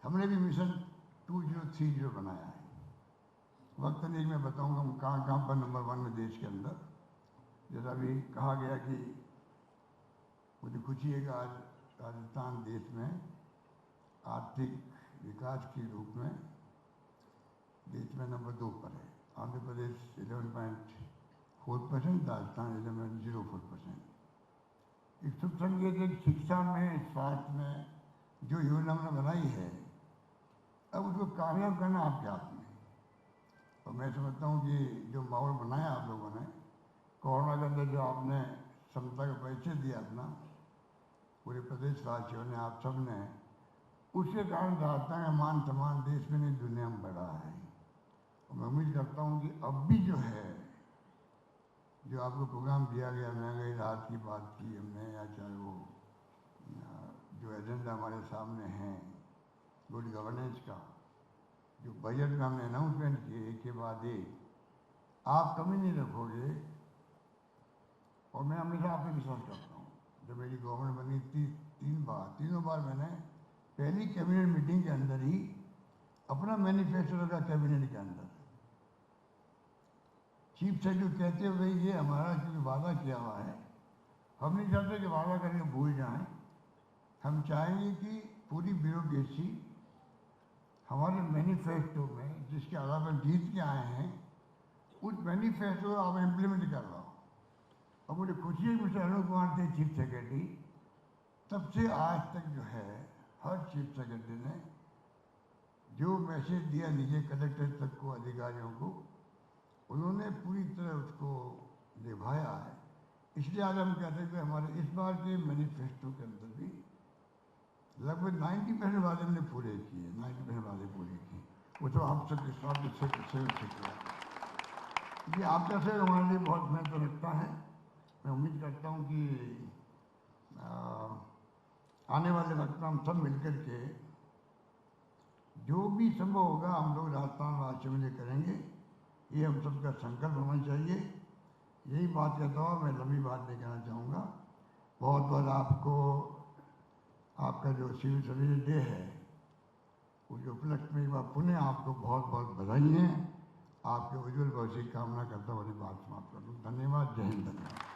S8: हमने भी मिशन 2030 बनाया है। वक्त नहीं मैं बताऊंगा हम कहाँ कहाँ पर नंबर 1 में देश के अंदर। जैसा भी कहा गया कि मुझे खुशी है कि आज राजस्थान देश में आर्थिक विकास के रूप में देश में नंबर 2 पर है। आंध्र प्रदेश 11.4%, राजस्थान 11.04%। एक शुभ संकेत एक शिक्षा में, स्वास्थ्य में जो योजना हमने बनाई है, अब उसको कामयाब करना आपके हाथ में। और मैं समझता हूँ कि जो माहौल बनाया आप लोगों ने, कोरोना के अंदर जो आपने क्षमता का परिचय दिया अपना, पूरे प्रदेशवासियों ने, आप सब ने, उसके कारण राजस्थान का मान सम्मान देश में नहीं दुनिया में बढ़ा है। और मैं उम्मीद करता हूँ कि अब भी जो है, जो आपको प्रोग्राम दिया गया, महंगाई राहत की बात की हमने, या चाहे वो जो एजेंडा हमारे सामने है गुड गवर्नेंस का, जो बजट में हमने अनाउंसमेंट किए एक के बाद एक, आप कमी नहीं रखोगे। और मैं हमेशा आप पे विश्वास करता हूँ। जब मेरी गवर्नमेंट बनी थी तीनों बार मैंने पहली कैबिनेट मीटिंग के अंदर ही अपना मैनिफेस्टो रखा। कैबिनेट के अंदर चीफ सेक्रेटरी कहते हुए ये हमारा जो वादा किया हुआ है, हम नहीं चाहते कि वादा करके भूल जाएं। हम चाहेंगे कि पूरी ब्यूरोक्रेसी हमारे मैनिफेस्टो में, जिसके अलावा जीत के आए हैं, उस मैनिफेस्टो को आप इम्प्लीमेंट कर रहा हो। बड़ी खुशी है मिस्टर अनूप कुमार थे चीफ सेक्रेटरी, तब से आज तक जो है हर चीफ सेक्रेटरी ने जो मैसेज दिया नीचे कलेक्टर तक को अधिकारियों को, उन्होंने पूरी तरह उसको निभाया है। इसलिए आज हम कहते हैं कि हमारे इस बार के मैनिफेस्टो के अंदर भी लगभग 90% वादे हमने पूरे किए, 90% वादे पूरे किए। वो तो आप सबके साथ ये आपका से हमारे लिए बहुत महत्व रखता है। मैं उम्मीद करता हूँ कि आने वाले वक्त में हम सब मिलकर के जो भी संभव होगा हम लोग राजस्थान राज्य में लिए करेंगे। ये हम सबका संकल्प होना चाहिए। यही बात कहता हूँ, मैं लंबी बात नहीं कहना चाहूँगा। बहुत बहुत आपको आपका जो सिविल सर्विस डे है उसके उपलक्ष्य में एक बार पुनः आपको बहुत बहुत बधाई है। आपके उज्ज्वल भविष्य की कामना करता हुआ बात समाप्त कर दूँ। धन्यवाद। जय हिंद। धन्यवाद।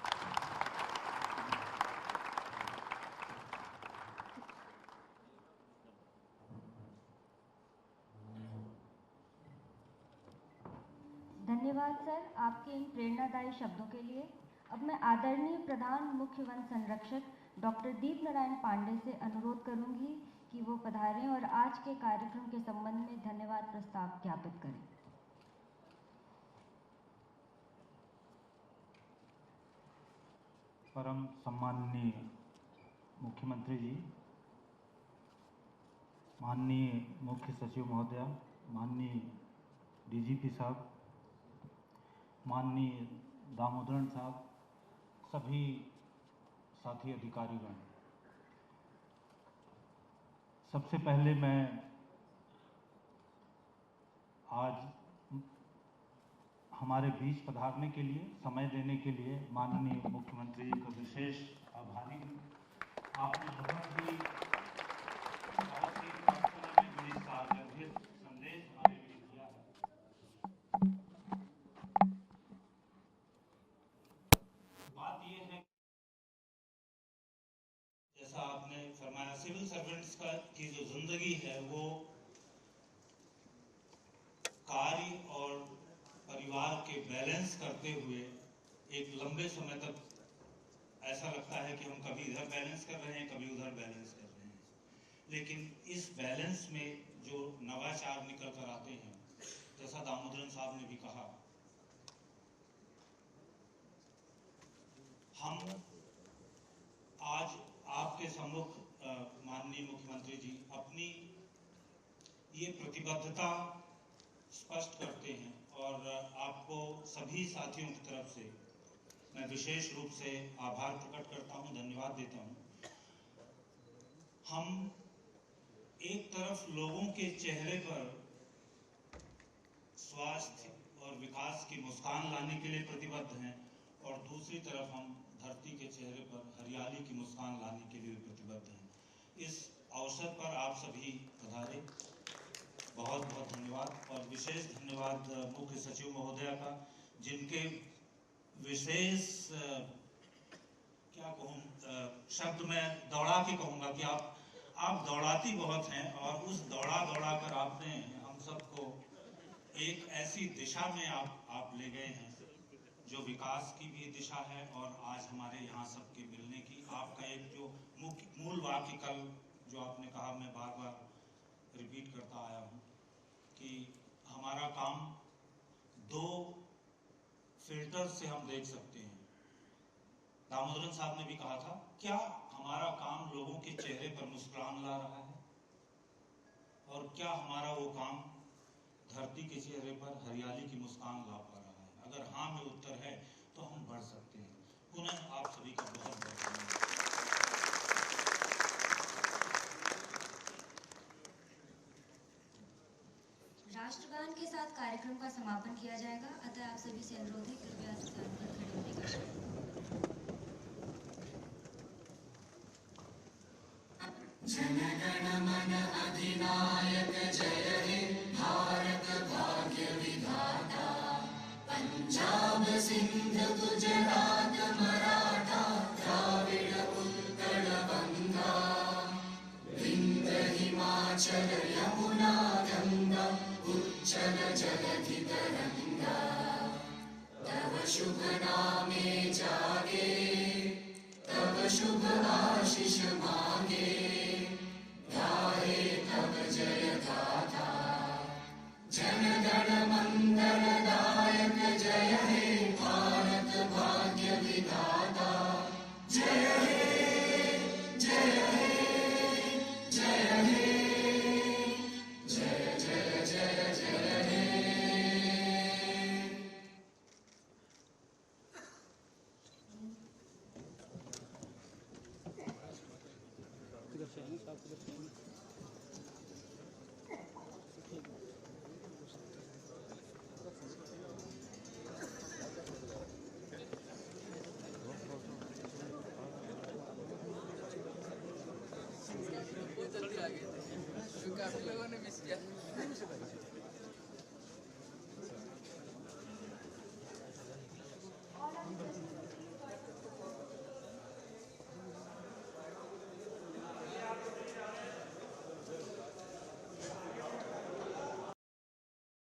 S1: धन्यवाद सर आपके इन प्रेरणादायी शब्दों के लिए। अब मैं आदरणीय प्रधान मुख्य वन संरक्षक डॉक्टर दीप नारायण पांडे से अनुरोध करूंगी कि वो पधारें और आज के कार्यक्रम के संबंध में धन्यवाद प्रस्ताव ज्ञापित करें।
S9: परम सम्माननीय मुख्यमंत्री जी, माननीय मुख्य सचिव महोदया, माननीय डीजीपी साहब, माननीय दामोदरन साहब, सभी साथी अधिकारीगण, सबसे पहले मैं आज हमारे बीच पधारने के लिए, समय देने के लिए माननीय मुख्यमंत्री जी का विशेष आभारी हूँ। आपने बहुत ही संदेश हमारे लिए दिया है। बात यह है, जैसा आपने फरमाया, सिविल सर्वेंट्स की जो जिंदगी है वो कार्य और परिवार के बैलेंस करते हुए एक लंबे समय तक ऐसा लगता है कि हम कभी इधर बैलेंस कर रहे हैं, कभी उधर बैलेंस कर रहे हैं। लेकिन इस बैलेंस में जो नवाचार निकल कर आते हैं, जैसा दामोदरन साहब ने भी कहा, हम आज आपके सम्मुख माननीय मुख्यमंत्री जी अपनी ये प्रतिबद्धता स्पष्ट करते हैं और आपको सभी साथियों की तरफ से मैं विशेष रूप से आभार प्रकट करता हूं, धन्यवाद देता हूं। हम एक तरफ लोगों के चेहरे पर स्वास्थ्य और विकास की मुस्कान लाने के लिए प्रतिबद्ध हैं और दूसरी तरफ हम धरती के चेहरे पर हरियाली की मुस्कान लाने के लिए प्रतिबद्ध हैं। इस अवसर पर आप सभी पधारे, बहुत बहुत धन्यवाद। और विशेष धन्यवाद मुख्य सचिव महोदया का, जिनके विशेष क्या कहूँ शब्द में दौड़ा के कहूँगा कि आप दौड़ाती बहुत हैं और उस दौड़ा कर आपने हम सबको एक ऐसी दिशा में आप ले गए हैं जो विकास की भी दिशा है और आज हमारे यहाँ सबके मिलने की। आपका एक जो मूल वाक्य कल जो आपने कहा, मैं बार बार रिपीट करता आया हूँ कि हमारा काम दो फिल्टर से हम देख सकते हैं। दामोदरन साहब ने भी कहा था, क्या हमारा काम लोगों के चेहरे पर मुस्कुराहट ला रहा है और क्या हमारा वो काम धरती के चेहरे पर हरियाली की मुस्कान ला पा रहा है। अगर हाँ में उत्तर है तो हम बढ़ सकते हैं। पुनः आप सभी का बहुत बहुत धन्यवाद।
S1: राष्ट्रगान के साथ कार्यक्रम का समापन किया जाएगा, अतः आप सभी से अनुरोध है कृपया स्थान पर खड़े होने का।
S10: जन गण मन अधिनायक जय हे भारत भाग्य विधाता, पंजाब सिंध गुजरात मराठा द्राविड़ उत्कल बंगा, विंध्य हिमाचल यमुना गंगा उच्चल जलधि तरंगा, तव शुभ नाम
S11: बहुत जल्दी आ गए थे, काफी लोगों ने मिस किया।